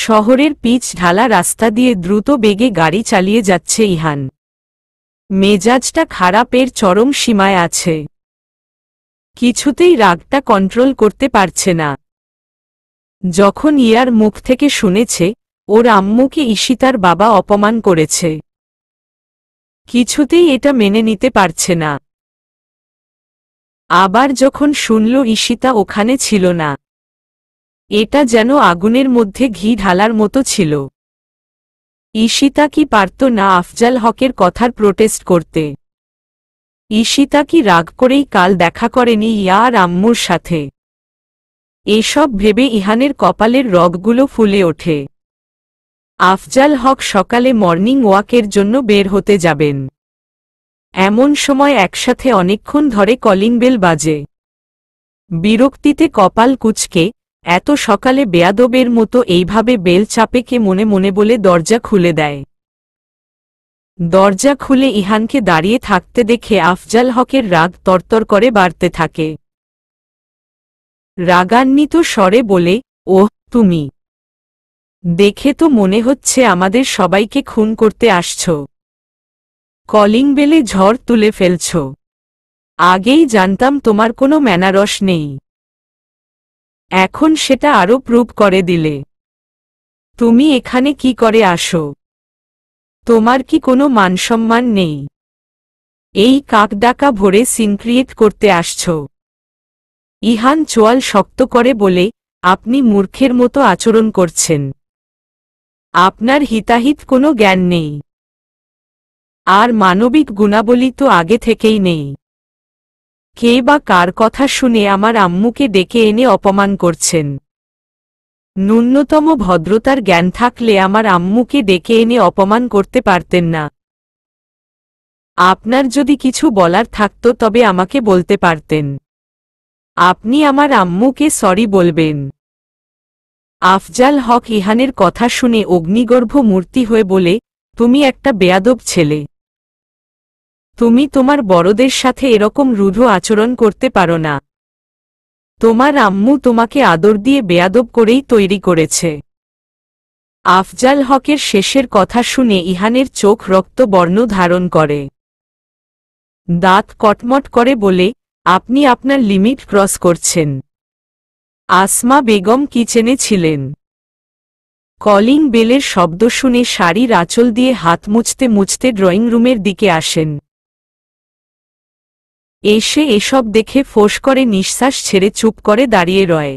শহরের পিচ ঢালা রাস্তা দিয়ে দ্রুত বেগে গাড়ি চালিয়ে যাচ্ছে ইহান। মেজাজটা খারাপের চরম সীমায় আছে। কিছুতেই রাগটা কন্ট্রোল করতে পারছে না। যখন ইয়ার মুখ থেকে শুনেছে ওর আম্মুকে ঈশিতার বাবা অপমান করেছে, কিছুতেই এটা মেনে নিতে পারছে না। আবার যখন শুনল ঈশিতা ওখানে ছিল না, এটা যেন আগুনের মধ্যে ঘি ঢালার মতো ছিল। ঈশিতা কি পারত না আফজাল হকের কথার প্রোটেস্ট করতে? ঈশিতা কি রাগ করেই কাল দেখা করেনি ইয়ার আম্মুর সাথে? এসব ভেবে ইহানের কপালের রগগুলো ফুলে ওঠে। আফজাল হক সকালে মর্নিং ওয়াকের জন্য বের হতে যাবেন। এমন সময় একসাথে অনেকক্ষণ ধরে কলিং বেল বাজে। বিরক্তিতে কপাল কুঁচকে এত সকালে বেয়াদবের মতো এইভাবে বেল চাপে কে মনে মনে বলে দরজা খুলে দেয়। দরজা খুলে ইহানকে দাঁড়িয়ে থাকতে দেখে আফজাল হকের রাগ তরতর করে বাড়তে থাকে। রাগান্বিত স্বরে বলে, ওহ তুমি, দেখে তো মনে হচ্ছে আমাদের সবাইকে খুন করতে আসছ। কলিং বেলে ঝড় তুলে ফেলছ। আগেই জানতাম তোমার কোনো ম্যানারস নেই, এখন সেটা আরও প্রুভ করে দিলে। তুমি এখানে কি করে আসো? তোমার কি কোনো মানসম্মান নেই? এই কাকডাকা ভরে সিন ক্রিয়েট করতে আসছ? ইহান চোয়াল শক্ত করে বলে, আপনি মূর্খের মতো আচরণ করছেন। আপনার হিতাহিত কোনো জ্ঞান নেই, আর মানবিক গুণাবলী তো আগে থেকেই নেই। কে বা কার কথা শুনে আমার আম্মুকে ডেকে এনে অপমান করছেন? ন্যূনতম ভদ্রতার জ্ঞান থাকলে আমার আম্মুকে ডেকে এনে অপমান করতে পারতেন না। আপনার যদি কিছু বলার থাকত তবে আমাকে বলতে পারতেন। আপনি আমার আম্মুকে সরি বলবেন। আফজাল হক ইহানের কথা শুনে অগ্নিগর্ভ মূর্তি হয়ে বলে, তুমি একটা বেয়াদব ছেলে। তুমি তোমার বড়দের সাথে এরকম রূঢ় আচরণ করতে পারো না। তোমার আম্মু তোমাকে আদর দিয়ে বেয়াদব করেই তৈরি করেছে। আফজাল হকের শেষের কথা শুনে ইহানের চোখ রক্তবর্ণ ধারণ করে। দাঁত কটমট করে বলে, আপনি আপনার লিমিট ক্রস করছেন। আসমা বেগম কিচেনে ছিলেন। কলিং বেলের শব্দ শুনে শাড়ির আঁচল দিয়ে হাত মুছতে মুছতে ড্রয়িং রুমের দিকে আসেন। এসে এসব দেখে ফোঁস করে নিঃশ্বাস ছেড়ে চুপ করে দাঁড়িয়ে রয়।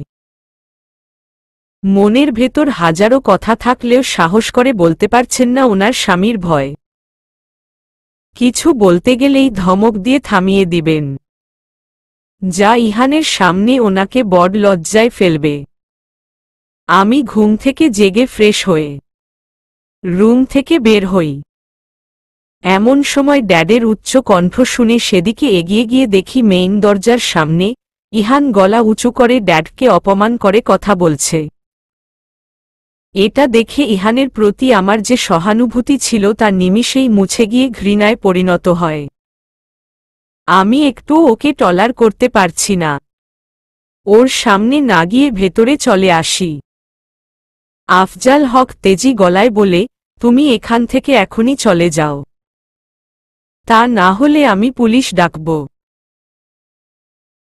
মনের ভেতর হাজারো কথা থাকলেও সাহস করে বলতে পারছেন না ওনার স্বামীর ভয়। কিছু বলতে গেলেই ধমক দিয়ে থামিয়ে দিবেন, যা ইহানের সামনে ওনাকে বড় লজ্জায় ফেলবে। আমি ঘুম থেকে জেগে ফ্রেশ হয়ে রুম থেকে বের হই। এমন সময় ড্যাডের উচ্চ কণ্ঠ শুনে সেদিকে এগিয়ে গিয়ে দেখি মেইন দরজার সামনে ইহান গলা উঁচু করে ড্যাডকে অপমান করে কথা বলছে। এটা দেখে ইহানের প্রতি আমার যে সহানুভূতি ছিল তা নিমিষেই মুছে গিয়ে ঘৃণায় পরিণত হয়। আমি একটু ওকে টলার করতে পারছি না। ওর সামনে না গিয়ে ভেতরে চলে আসি। আফজাল হক তেজি গলায় বলে, তুমি এখান থেকে এখনই চলে যাও, তা না হলে আমি পুলিশ ডাকব।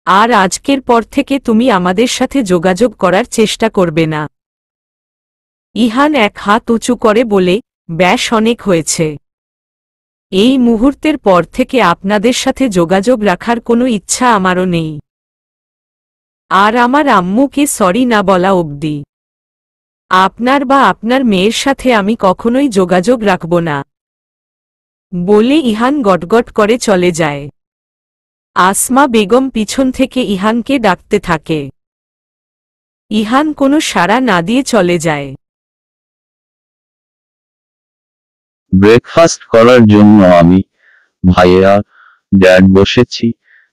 আর আজকের পর থেকে তুমি আমাদের সাথে যোগাযোগ করার চেষ্টা করবে না। ইহান এক হাত উঁচু করে বলে, ব্যাস অনেক হয়েছে। এই মুহূর্তের পর থেকে আপনাদের সাথে যোগাযোগ রাখার কোনো ইচ্ছা আমারও নেই। আর আমার আম্মুকে সরি না বলা অবধি আপনার বা আপনার মেয়ের সাথে আমি কখনোই যোগাযোগ রাখব না, বলে ইহান গটগট করে চলে যায়। আসমা বেগম পিছন থেকে ইহানকে ডাকতে থাকে। ইহান কোনো সাড়া না দিয়ে চলে যায়। ব্রেকফাস্ট করার জন্য আমি, ভাইয়া, ড্যাড বসেছি।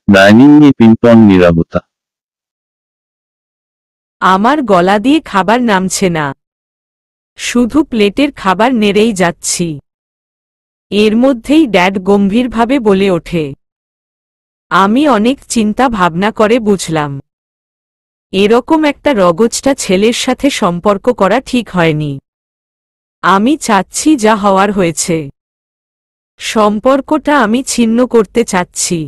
ডাইনিংয়ে পিনপন নীরবতা। আমার গলা দিয়ে খাবার নামছে না, শুধু প্লেটের খাবার নেড়েই যাচ্ছি। এর মধ্যেই ড্যাড গম্ভীরভাবে বলে ওঠে, আমি অনেক চিন্তা ভাবনা করে বুঝলাম এরকম একটা রগচটা ছেলের সাথে সম্পর্ক করা ঠিক হয়নি। আমি চাচ্ছি যা হওয়ার হয়েছে। সম্পর্কটা আমি ছিন্ন করতে চাচ্ছি।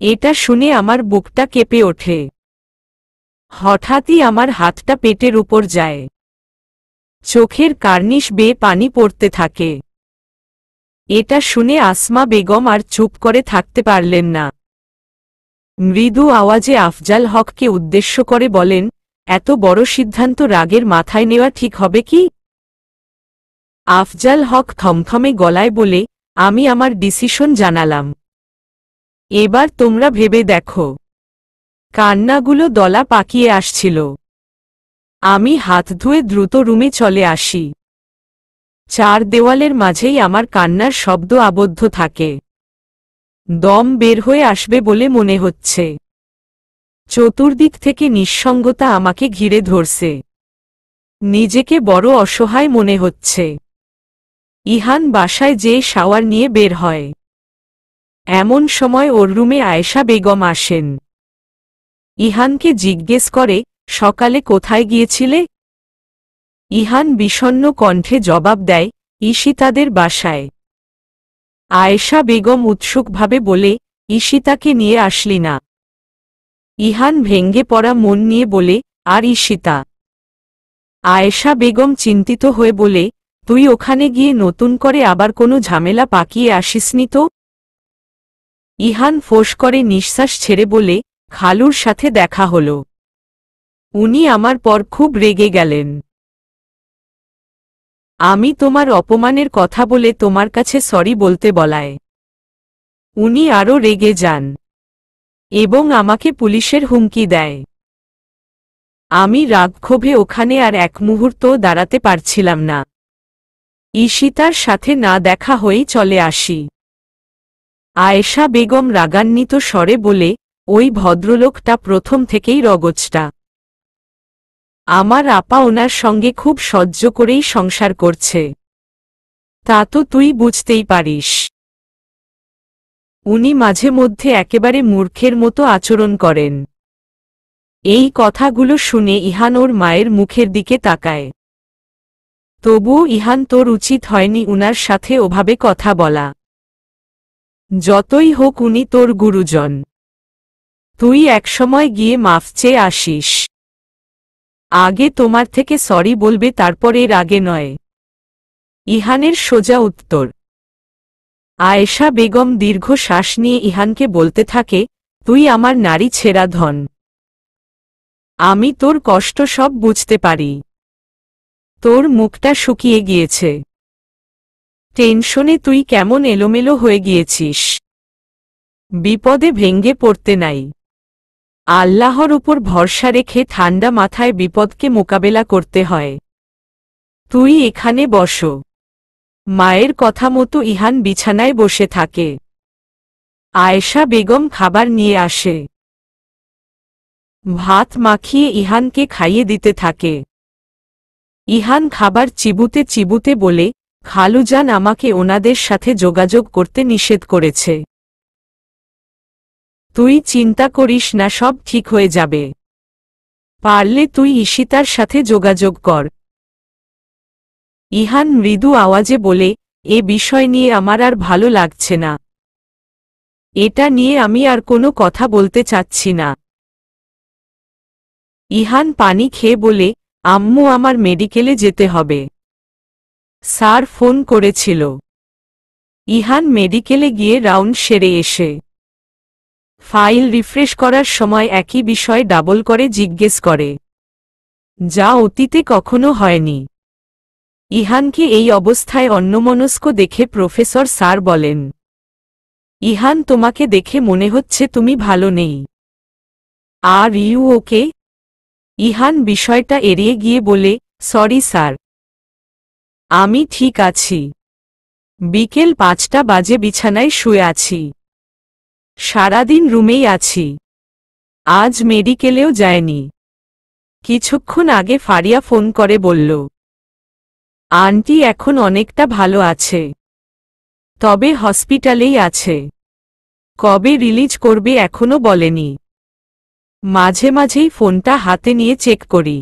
এটা শুনে আমার বুকটা কেঁপে ওঠে। হঠাৎই আমার হাতটা পেটের উপর যায়। চোখের কার্নিশ বেয়ে পানি পড়তে থাকে। এটা শুনে আসমা বেগম আর চুপ করে থাকতে পারলেন না। মৃদু আওয়াজে আফজাল হককে উদ্দেশ্য করে বলেন, এত বড় সিদ্ধান্ত রাগের মাথায় নেওয়া ঠিক হবে কি? আফজাল হক থমথমে গলায় বলে, আমি আমার ডিসিশন জানালাম। এবার তোমরা ভেবে দেখো। কান্নাগুলো দলা পাকিয়ে আসছিল। আমি হাত ধুয়ে দ্রুত রুমে চলে আসি। চার দেওয়ালের মাঝেই আমার কান্নার শব্দ আবদ্ধ থাকে। দম বের হয়ে আসবে বলে মনে হচ্ছে। চতুর্দিক থেকে নিঃসঙ্গতা আমাকে ঘিরে ধরছে। নিজেকে বড় অসহায় মনে হচ্ছে। ইহান বাসায় যেয়ে শাওয়ার নিয়ে বের হয়। এমন সময় ওর রুমে আয়েশা বেগম আসেন। ইহানকে জিজ্ঞেস করে, সকালে কোথায় গিয়েছিলে? ইহান বিষণ্ণ কণ্ঠে জবাব দেয়, ঈশিতাদের বাসায়। আয়েশা বেগম উৎসুকভাবে বলে, ঈশিতাকে নিয়ে আসলি না? ইহান ভেঙ্গে পড়া মন নিয়ে বলে, আর ঈশিতা? আয়েশা বেগম চিন্তিত হয়ে বলে, তুই ওখানে গিয়ে নতুন করে আবার কোনো ঝামেলা পাকিয়ে আসিসনি তো? ইহান ফোঁস করে নিঃশ্বাস ছেড়ে বলে, খালুর সাথে দেখা হল। উনি আমার পর খুব রেগে গেলেন। আমি তোমার অপমানের কথা বলে তোমার কাছে সরি বলতে বলায় উনি আরও রেগে যান এবং আমাকে পুলিশের হুমকি দেয়। আমি রাগক্ষোভে ওখানে আর এক মুহূর্তও দাঁড়াতে পারছিলাম না। ঈশিতার সাথে না দেখা হয়েই চলে আসি। আয়েশা বেগম রাগান্বিত স্বরে বলে, ওই ভদ্রলোকটা প্রথম থেকেই রগচটা। আমার আপা ওনার সঙ্গে খুব সহ্য করেই সংসার করছে। তা তো তুই বুঝতেই পারিস। উনি মাঝে মধ্যে একেবারে মূর্খের মতো আচরণ করেন। এই কথাগুলো শুনে ইহান ওর মায়ের মুখের দিকে তাকায়। তবুও ইহান, তোর উচিত হয়নি উনার সাথে ওভাবে কথা বলা। যতই হোক উনি তোর গুরুজন। তুই একসময় গিয়ে মাফ চেয়ে আসিস। আগে তোমার থেকে সরি বলবে, তারপর এর আগে নয়। ইহানের সোজা উত্তর। আয়েশা বেগম দীর্ঘ শ্বাস নিয়ে ইহানকে বলতে থাকে, তুই আমার নারী ছেঁড়া ধন। আমি তোর কষ্ট সব বুঝতে পারি। তোর মুখটা শুকিয়ে গিয়েছে। টেনশনে তুই কেমন এলোমেলো হয়ে গিয়েছিস। বিপদে ভেঙ্গে পড়তে নাই। আল্লাহর উপর ভরসা রেখে ঠান্ডা মাথায় বিপদকে মোকাবেলা করতে হয়। তুই এখানে বসো। মায়ের কথা মতো ইহান বিছানায় বসে থাকে। আয়েশা বেগম খাবার নিয়ে আসে। ভাত মাখিয়ে ইহানকে খাইয়ে দিতে থাকে। ইহান খাবার চিবুতে চিবুতে বলে, খালুজান আমাকে ওনাদের সাথে যোগাযোগ করতে নিষেধ করেছে। তুই চিন্তা করিস না, সব ঠিক হয়ে যাবে। পারলে তুই ঈশিতার সাথে যোগাযোগ কর। ইহান মৃদু আওয়াজে বলে, এ বিষয় নিয়ে আমার আর ভালো লাগছে না। এটা নিয়ে আমি আর কোনো কথা বলতে চাচ্ছি না। ইহান পানি খেয়ে বলে, আম্মু আমার মেডিকেলে যেতে হবে। স্যার ফোন করেছিল। ইহান মেডিকেলে গিয়ে রাউন্ড সেরে এসে ফাইল রিফ্রেশ করার সময় একই বিষয় ডাবল করে জিজ্ঞেস করে, যা অতীতে কখনো হয়নি। ইহানকে এই অবস্থায় অন্যমনস্ক দেখে প্রফেসর স্যার বলেন, ইহান, তোমাকে দেখে মনে হচ্ছে তুমি ভালো নেই। Are you okay? ইহান বিষয়টা এড়িয়ে গিয়ে বলে, সরি স্যার, আমি ঠিক আছি। বিকেল 5টা বাজে বিছানায় শুয়ে আছি। সারাদিন রুমেই আছি। আজ মেডিকেলেও যায়নি। কিছুক্ষণ আগে ফারিয়া ফোন করে বলল, আন্টি এখন অনেকটা ভালো আছে, তবে হসপিটালেই আছে। কবে রিলিজ করবে এখনো বলেনি। মাঝে মাঝেই ফোনটা হাতে নিয়ে চেক করি।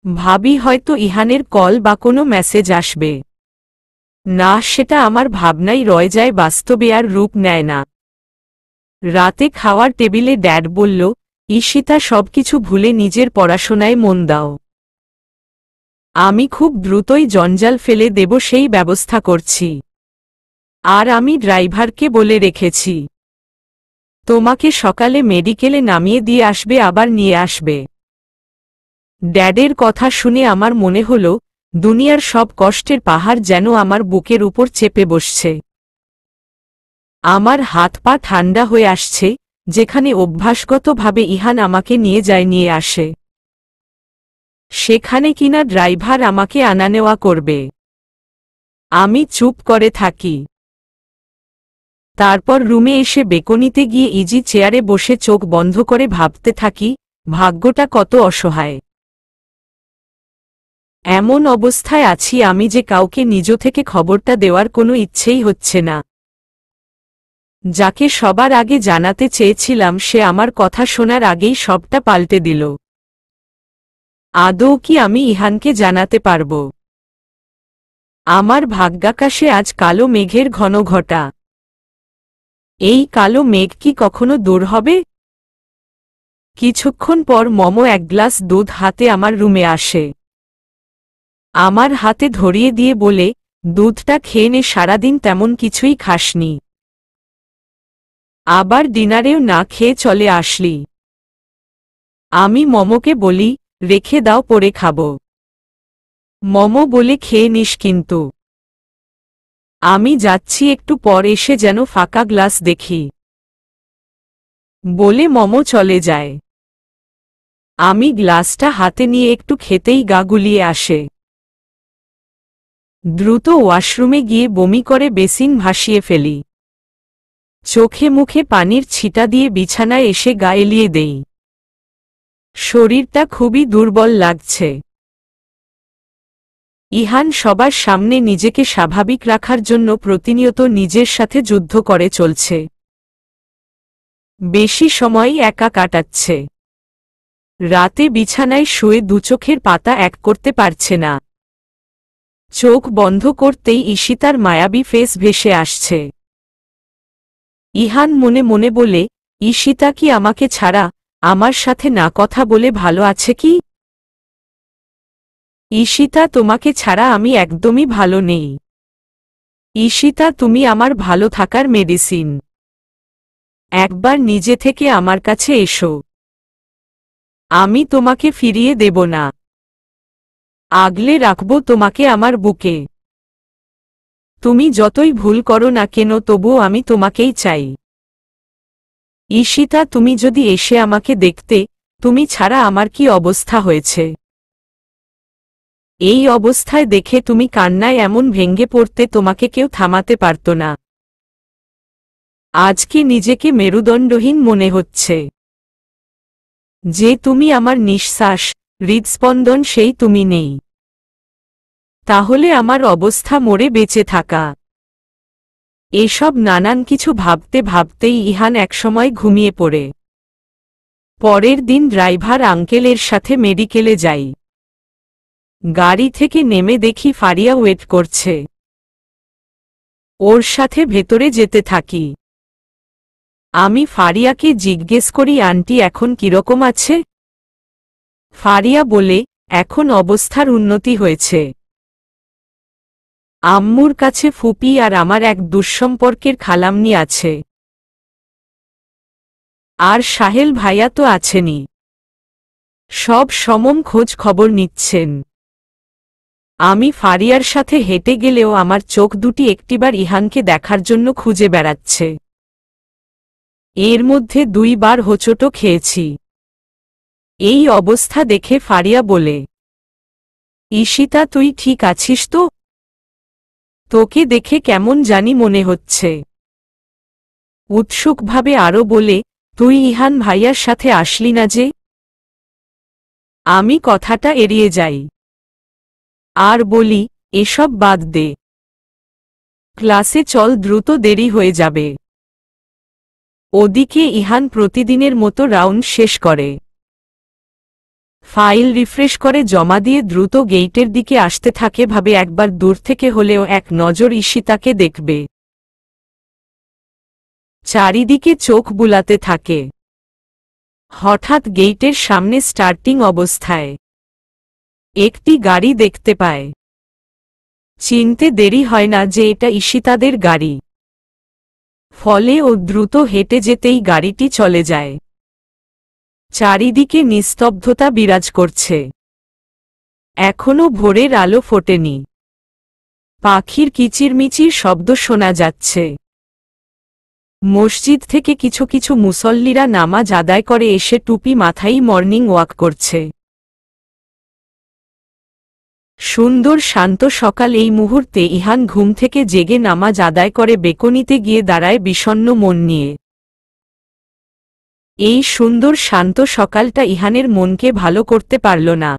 ভাবি হয়তো ইহানের কল বা কোনো মেসেজ আসবে। না, সেটা আমার ভাবনাই রয়ে যায়, বাস্তবে আর রূপ নেয় না। রাতে খাওয়ার টেবিলে ড্যাড বলল, ঈশিতা, সবকিছু ভুলে নিজের পড়াশোনায় মন দাও। আমি খুব দ্রুতই জঞ্জাল ফেলে দেব সেই ব্যবস্থা করছি। আর আমি ড্রাইভারকে বলে রেখেছি, তোমাকে সকালে মেডিকেলে নামিয়ে দিয়ে আসবে, আবার নিয়ে আসবে। ড্যাডের কথা শুনে আমার মনে হল দুনিয়ার সব কষ্টের পাহাড় যেন আমার বুকের উপর চেপে বসছে। আমার হাত পা ঠান্ডা হয়ে আসছে, যেখানে অভ্যাসগতভাবে ইহান আমাকে নিয়ে আসে, সেখানে কিনা ড্রাইভার আমাকে আনা নেওয়া করবে। আমি চুপ করে থাকি। তারপর রুমে এসে বেকনিতে গিয়ে ইজি চেয়ারে বসে চোখ বন্ধ করে ভাবতে থাকি, ভাগ্যটা কত অসহায়। এমন অবস্থায় আছি আমি যে কাউকে নিজ থেকে খবরটা দেওয়ার কোনো ইচ্ছেই হচ্ছে না। যাকে সবার আগে জানাতে চেয়েছিলাম সে আমার কথা শোনার আগেই সবটা পাল্টে দিল। আদৌ কি আমি ইহানকে জানাতে পারব? আমার ভাগ্যাকাশে আজ কালো মেঘের ঘন ঘটা। এই কালো মেঘ কি কখনো দূর হবে? কিছুক্ষণ পর মমো এক গ্লাস দুধ হাতে আমার রুমে আসে। আমার হাতে ধরিয়ে দিয়ে বলে, দুধটা খেয়ে নে, সারাদিন তেমন কিছুই খাসনি, আবার ডিনারেও না খেয়ে চলে আসলি। আমি মমোকে বলি, রেখে দাও, পরে খাবো। মমো বলে, খেয়ে নিস কিন্তু। আমি যাচ্ছি, একটু পর এসে যেন ফাঁকা গ্লাস দেখি, বলে মমো চলে যায়। আমি গ্লাসটা হাতে নিয়ে একটু খেতেই গা গুলিয়ে আসে। দ্রুত ওয়াশরুমে গিয়ে বমি করে বেসিন ভাসিয়ে ফেলি। চোখে মুখে পানির ছিটা দিয়ে বিছানায় এসে গা এলিয়ে দেই। শরীরটা খুবই দুর্বল লাগছে। ইহান সবার সামনে নিজেকে স্বাভাবিক রাখার জন্য প্রতিনিয়ত নিজের সাথে যুদ্ধ করে চলছে। বেশি সময়ই একা কাটাচ্ছে। রাতে বিছানায় শুয়ে দুচোখের পাতা এক করতে পারছে না। চোখ বন্ধ করতেই ঈশিতার মায়াবী ফেস ভেসে আসছে। ইহান মনে মনে বলে, ঈশিতা কি আমাকে ছাড়া, আমার সাথে না কথা বলে ভালো আছে কি? ঈশিতা, তোমাকে ছাড়া আমি একদমই ভালো নেই। ঈশিতা, তুমি আমার ভালো থাকার মেডিসিন। একবার নিজে থেকে আমার কাছে এসো। আমি তোমাকে ফিরিয়ে দেব না। আগলে রাখব তোমাকে আমার বুকে। তুমি যতই ভুল করো না কেন, তবুও আমি তোমাকেই চাই। ঈশিতা, তুমি যদি এসে আমাকে দেখতে, তুমি ছাড়া আমার কি অবস্থা হয়েছে। এই অবস্থায় দেখে তুমি কান্নায় এমন ভেঙে পড়তে, তোমাকে কেউ থামাতে পারত না। আজকে নিজেকে মেরুদণ্ডহীন মনে হচ্ছে। যে তুমি আমার নিঃশ্বাস, হৃদস্পন্দন, সেই তুমি নেই। তাহলে আমার অবস্থা মরে বেঁচে থাকা। এসব নানান কিছু ভাবতে ভাবতেই ইহান একসময় ঘুমিয়ে পড়ে। পরের দিন ড্রাইভার আঙ্কেলের সাথে মেডিকেলে যাই। গাড়ি থেকে নেমে দেখি ফারিয়া ওয়েট করছে। ওর সাথে ভেতরে যেতে থাকি। আমি ফারিয়াকে জিজ্ঞেস করি, আন্টি এখন কিরকম আছে? ফারিয়া বলে, এখন অবস্থার উন্নতি হয়েছে। আম্মুর কাছে ফুপি আর আমার এক দুঃসম্পর্কের খালাম্নি আছে। আর সাহেল ভাইয়া তো আছেনই, সব সমম খোঁজ খবর নিচ্ছেন। আমি ফারিয়ার সাথে হেঁটে গেলেও আমার চোখ দুটি একটিবার ইহানকে দেখার জন্য খুঁজে বেড়াচ্ছে। এর মধ্যে 2 বার হোঁচটও খেয়েছি। এই অবস্থা দেখে ফারিয়া বলে, ঈশিতা, তুই ঠিক আছিস তো? তোকে দেখে কেমন জানি মনে হচ্ছে। উৎসুকভাবে আরও বলে, তুই ইহান ভাইয়ার সাথে আসলি না যে? আমি কথাটা এড়িয়ে যাই আর বলি, এসব বাদ দে, ক্লাসে চল, দ্রুত দেরি হয়ে যাবে। ওদিকে ইহান প্রতিদিনের মতো রাউন্ড শেষ করে ফাইল রিফ্রেশ করে জমা দিয়ে দ্রুত গেইটের দিকে আসতে থাকে, ভাবে একবার দূর থেকে হলেও এক নজর ঈশিতাকে দেখবে। চারিদিকে চোখ বুলাতে থাকে। হঠাৎ গেইটের সামনে স্টার্টিং অবস্থায় একটি গাড়ি দেখতে পায়। চিনতে দেরি হয় না যে এটা ঈশিতাদের গাড়ি। ফলে ও দ্রুত হেঁটে যেতেই গাড়িটি চলে যায়। চারিদিকে নিস্তব্ধতা বিরাজ করছে। এখনো ভোরের আলো ফোটেনি। পাখির কিচিরমিচির শব্দ শোনা যাচ্ছে। মসজিদ থেকে কিছু কিছু মুসল্লিরা নামাজ আদায় করে এসে টুপি মাথায় মর্নিং ওয়াক করছে। সুন্দর শান্ত সকাল। এই মুহূর্তে ইহান ঘুম থেকে জেগে নামাজ আদায় করে বেকনিতে গিয়ে দাঁড়ায় বিষণ্ণ মন নিয়ে। এই সুন্দর শান্ত সকালটা ইহানের মনকে ভালো করতে পারল না।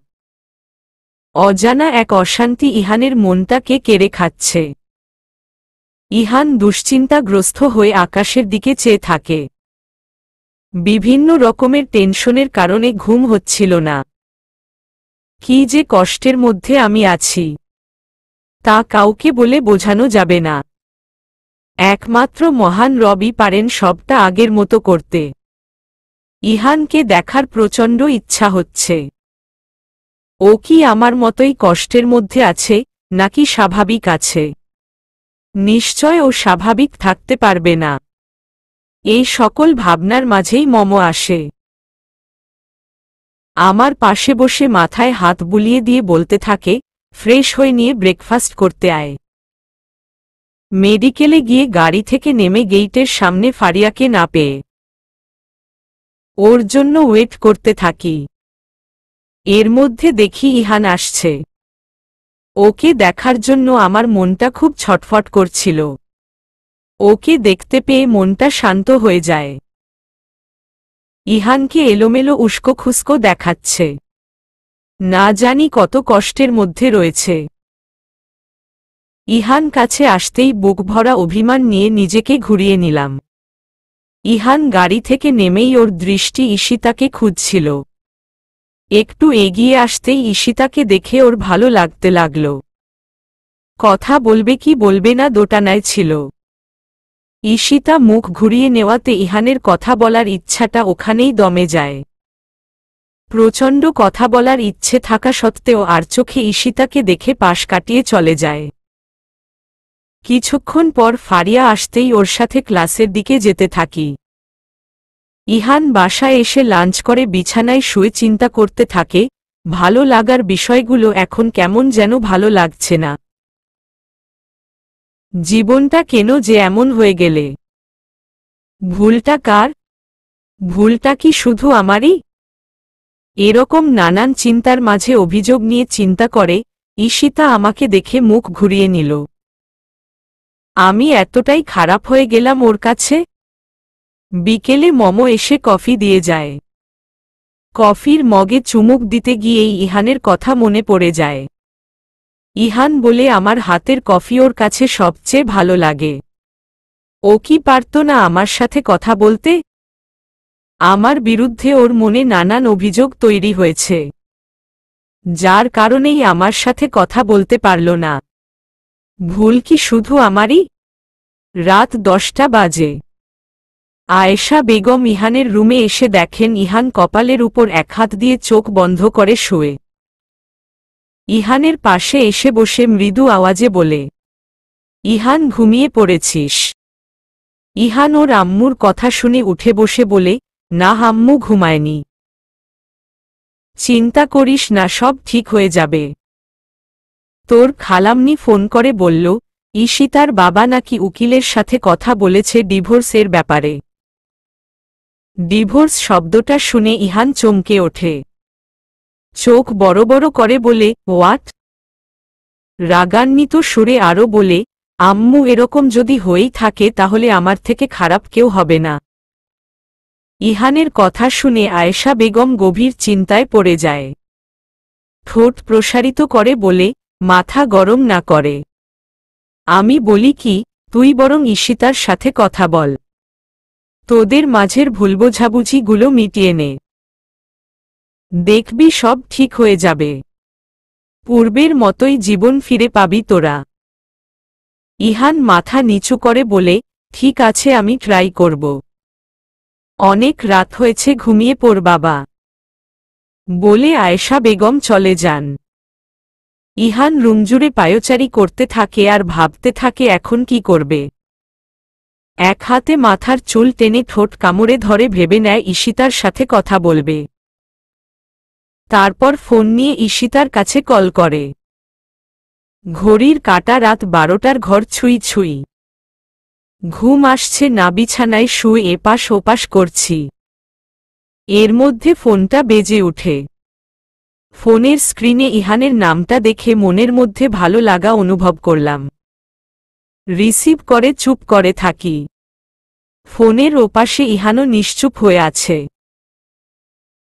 অজানা এক অশান্তি ইহানের মনটাকে কেড়ে খাচ্ছে। ইহান দুশ্চিন্তাগ্রস্ত হয়ে আকাশের দিকে চেয়ে থাকে। বিভিন্ন রকমের টেনশনের কারণে ঘুম হচ্ছিল না। কি যে কষ্টের মধ্যে আমি আছি তা কাউকে বলে বোঝানো যাবে না। একমাত্র মহান রবই পারেন সবটা আগের মতো করতে। ইহানকে দেখার প্রচণ্ড ইচ্ছা হচ্ছে। ও কি আমার মতোই কষ্টের মধ্যে আছে নাকি স্বাভাবিক আছে? নিশ্চয় ও স্বাভাবিক থাকতে পারবে না। এই সকল ভাবনার মাঝেই মম আসে। আমার পাশে বসে মাথায় হাত বুলিয়ে দিয়ে বলতে থাকে, ফ্রেশ হয়ে নিয়ে ব্রেকফাস্ট করতে আয়। মেডিকেলে গিয়ে গাড়ি থেকে নেমে গেইটের সামনে ফারিয়াকে না পেয়ে ওর জন্য ওয়েট করতে থাকি। এর মধ্যে দেখি ইহান আসছে। ওকে দেখার জন্য আমার মনটা খুব ছটফট করছিল। ওকে দেখতে পেয়ে মনটা শান্ত হয়ে যায়। ইহানকে এলোমেলো উস্কো খুস্কো দেখাচ্ছে। না জানি কত কষ্টের মধ্যে রয়েছে। ইহান কাছে আসতেই বুক ভরা অভিমান নিয়ে নিজেকে ঘুরিয়ে নিলাম। ইহান গাড়ি থেকে নেমেই ওর দৃষ্টি ঈশিতাকে খুঁজছিল। একটু এগিয়ে আসতেই ঈশিতাকে দেখে ওর ভালো লাগতে লাগল। কথা বলবে কি বলবে না দোটানায় ছিল। ঈশিতা মুখ ঘুরিয়ে নেওয়াতে ইহানের কথা বলার ইচ্ছাটা ওখানেই দমে যায়। প্রচণ্ড কথা বলার ইচ্ছে থাকা সত্ত্বেও আর চোখে ঈশিতাকে দেখে পাশ কাটিয়ে চলে যায়। কিছুক্ষণ পর ফারিয়া আসতেই ওর সাথে ক্লাসের দিকে যেতে থাকি। ইহান বাসায় এসে লাঞ্চ করে বিছানায় শুয়ে চিন্তা করতে থাকে, ভালো লাগার বিষয়গুলো এখন কেমন যেন ভালো লাগছে না। জীবনটা কেন যে এমন হয়ে গেলে? ভুলটা কার? ভুলটা কি শুধু আমারই? এরকম নানান চিন্তার মাঝে অভিযোগ নিয়ে চিন্তা করে ঈশিতা আমাকে দেখে মুখ ঘুরিয়ে নিল। আমি এতটাই খারাপ হয়ে গেলাম ওর কাছে? বিকেলে মম এসে কফি দিয়ে যায়। কফির মগে চুমুক দিতে গিয়েই ইহানের কথা মনে পড়ে যায়। ইহান বলে আমার হাতের কফি ওর কাছে সবচেয়ে ভালো লাগে। ও কি পারত না আমার সাথে কথা বলতে? আমার বিরুদ্ধে ওর মনে নানান অভিযোগ তৈরি হয়েছে, যার কারণেই আমার সাথে কথা বলতে পারল না। ভুল কি শুধু আমারই? রাত 10টা বাজে। আয়েশা বেগম ইহানের রুমে এসে দেখেন ইহান কপালের উপর এক হাত দিয়ে চোখ বন্ধ করে শুয়ে। ইহানের পাশে এসে বসে মৃদু আওয়াজে বলে, ইহান ঘুমিয়ে পড়েছিস? ইহান ওর আম্মুর কথা শুনে উঠে বসে বলে, না আম্মু ঘুমায়নি। চিন্তা করিস না, সব ঠিক হয়ে যাবে। তোর খালাম্নি ফোন করে বলল ঈশিতার বাবা নাকি উকিলের সাথে কথা বলেছে ডিভোর্সের ব্যাপারে। ডিভোর্স শব্দটা শুনে ইহান চমকে ওঠে। চোখ বড় বড় করে বলে, হোয়াট? রাগান্বিত সুরে আরও বলে, আম্মু এরকম যদি হয়েই থাকে তাহলে আমার থেকে খারাপ কেউ হবে না। ইহানের কথা শুনে আয়েশা বেগম গভীর চিন্তায় পড়ে যায়। ঠোঁট প্রসারিত করে বলে, মাথা গরম না করে। আমি বলি কি, তুই বরং ঈশিতার সাথে কথা বল। তোদের মাঝের ভুল বোঝাবুঝিগুলো মিটিয়ে নে। দেখবি সব ঠিক হয়ে যাবে। পূর্বের মতোই জীবন ফিরে পাবি তোরা। ইহান মাথা নিচু করে বলে, ঠিক আছে, আমি ট্রাই করব। অনেক রাত হয়েছে, ঘুমিয়ে পড় বাবা, বলে আয়েশা বেগম চলে যান। ইহান রুমজুড়ে পায়চারি করতে থাকে আর ভাবতে থাকে এখন কি করবে। এক হাতে মাথার চুল টেনে ঠোঁট কামড়ে ধরে ভেবে নেয় ঈশিতার সাথে কথা বলবে। তারপর ফোন নিয়ে ঈশিতার কাছে কল করে। ঘড়ির কাঁটা রাত 12টার ঘর ছুঁই ছুঁই। ঘুম আসছে না, বিছানায় শুয়ে এপাশ ওপাশ করছি। এর মধ্যে ফোনটা বেজে ওঠে। ফোনের স্ক্রিনে ইহানের নামটা দেখে মনের মধ্যে ভালো লাগা অনুভব করলাম। রিসিভ করে চুপ করে থাকি। ফোনের ওপাশে ইহানও নিশ্চুপ হয়ে আছে।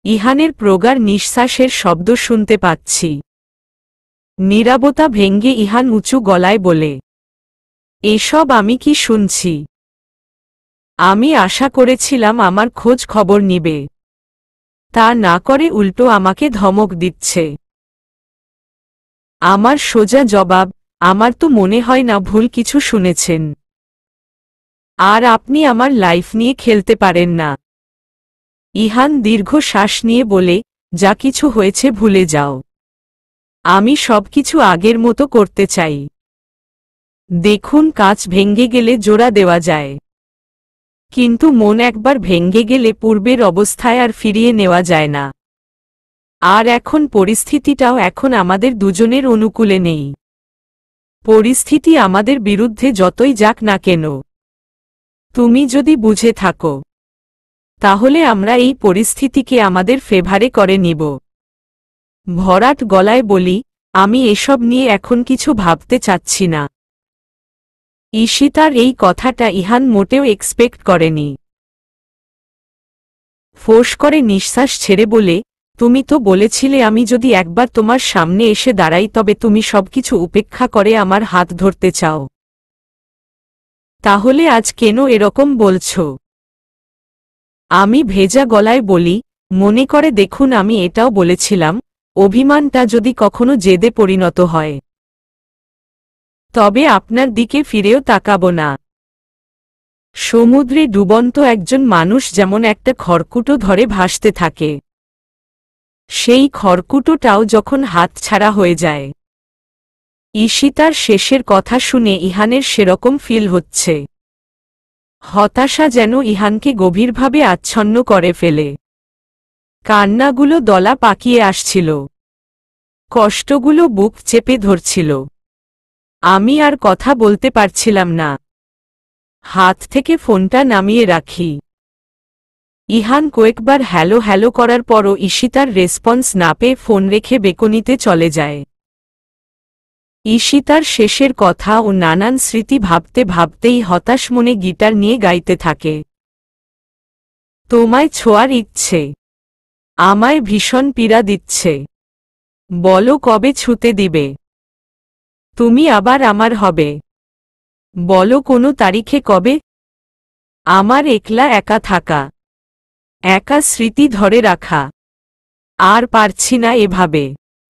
ইহানের প্রগাঢ় নিঃশ্বাসের শব্দ শুনতে পাচ্ছি। নীরবতা ভেঙ্গে ইহান উঁচু গলায় বলে, এসব আমি কি শুনছি? আমি আশা করেছিলাম আমার খোঁজ খবর নিবে, তা না করে উল্টো আমাকে ধমক দিচ্ছে। আমার সোজা জবাব, আমার তো মনে হয় না ভুল কিছু শুনেছেন। আর আপনি আমার লাইফ নিয়ে খেলতে পারেন না। ইহান দীর্ঘ শ্বাস নিয়ে বলে, যা কিছু হয়েছে ভুলে যাও। আমি সবকিছু আগের মতো করতে চাই। দেখুন, কাঁচ ভেঙ্গে গেলে জোড়া দেওয়া যায়, কিন্তু মন একবার ভেঙ্গে গেলে পূর্বের অবস্থায় আর ফিরিয়ে নেওয়া যায় না। আর এখন পরিস্থিতিটাও এখন আমাদের দুজনের অনুকূলে নেই। পরিস্থিতি আমাদের বিরুদ্ধে যতই যাক না কেন, তুমি যদি বুঝে থাকো, তাহলে আমরা এই পরিস্থিতিকে আমাদের ফেভারে করে নিব। ভরাট গলায় বলি, আমি এসব নিয়ে এখন কিছু ভাবতে চাচ্ছি না। ঈশিতার এই কথাটা ইহান মোটেও এক্সপেক্ট করেনি। ফোঁস করে নিঃশ্বাস ছেড়ে বলে, তুমি তো বলেছিলে আমি যদি একবার তোমার সামনে এসে দাঁড়াই তবে তুমি সবকিছু উপেক্ষা করে আমার হাত ধরতে চাও। তাহলে আজ কেন এরকম বলছো? আমি ভেজা গলায় বলি, মনে করে দেখুন, আমি এটাও বলেছিলাম, অভিমানটা যদি কখনো জেদে পরিণত হয়, তবে আপনার দিকে ফিরেও তাকাবো না। সমুদ্রে ডুবন্ত একজন মানুষ যেমন একটা খড়কুটো ধরে ভাসতে থাকে, সেই খড়কুটোটাও যখন হাতছাড়া হয়ে যায়। ঈশিতার শেষের কথা শুনে ইহানের সেরকম ফিল হচ্ছে। হতাশা যেন ইহানকে গভীরভাবে আচ্ছন্ন করে ফেলে। কান্নাগুলো দলা পাকিয়ে আসছিল, কষ্টগুলো বুক চেপে ধরছিল। আমি আর কথা বলতে পারছিলাম না। হাত থেকে ফোনটা নামিয়ে রাখি। ইহান কয়েকবার হ্যালো হ্যালো করার পরও ঈশিতার রেসপন্স না পেয়ে ফোন রেখে বেকনিতে চলে যায়। ঈশিতার শেষের কথা ও নানান স্মৃতি ভাবতে ভাবতেই হতাশ মনে গিটার নিয়ে গাইতে থাকে। তোমায় ছোঁয়ার ইচ্ছে আমায় ভীষণ পীড়া দিচ্ছে, বলো কবে ছুতে দিবে, তুমি আবার আমার হবে, বলো কোনো তারিখে কবে। আমার একলা একা থাকা, একা স্মৃতি ধরে রাখা, আর পারছি না এভাবে,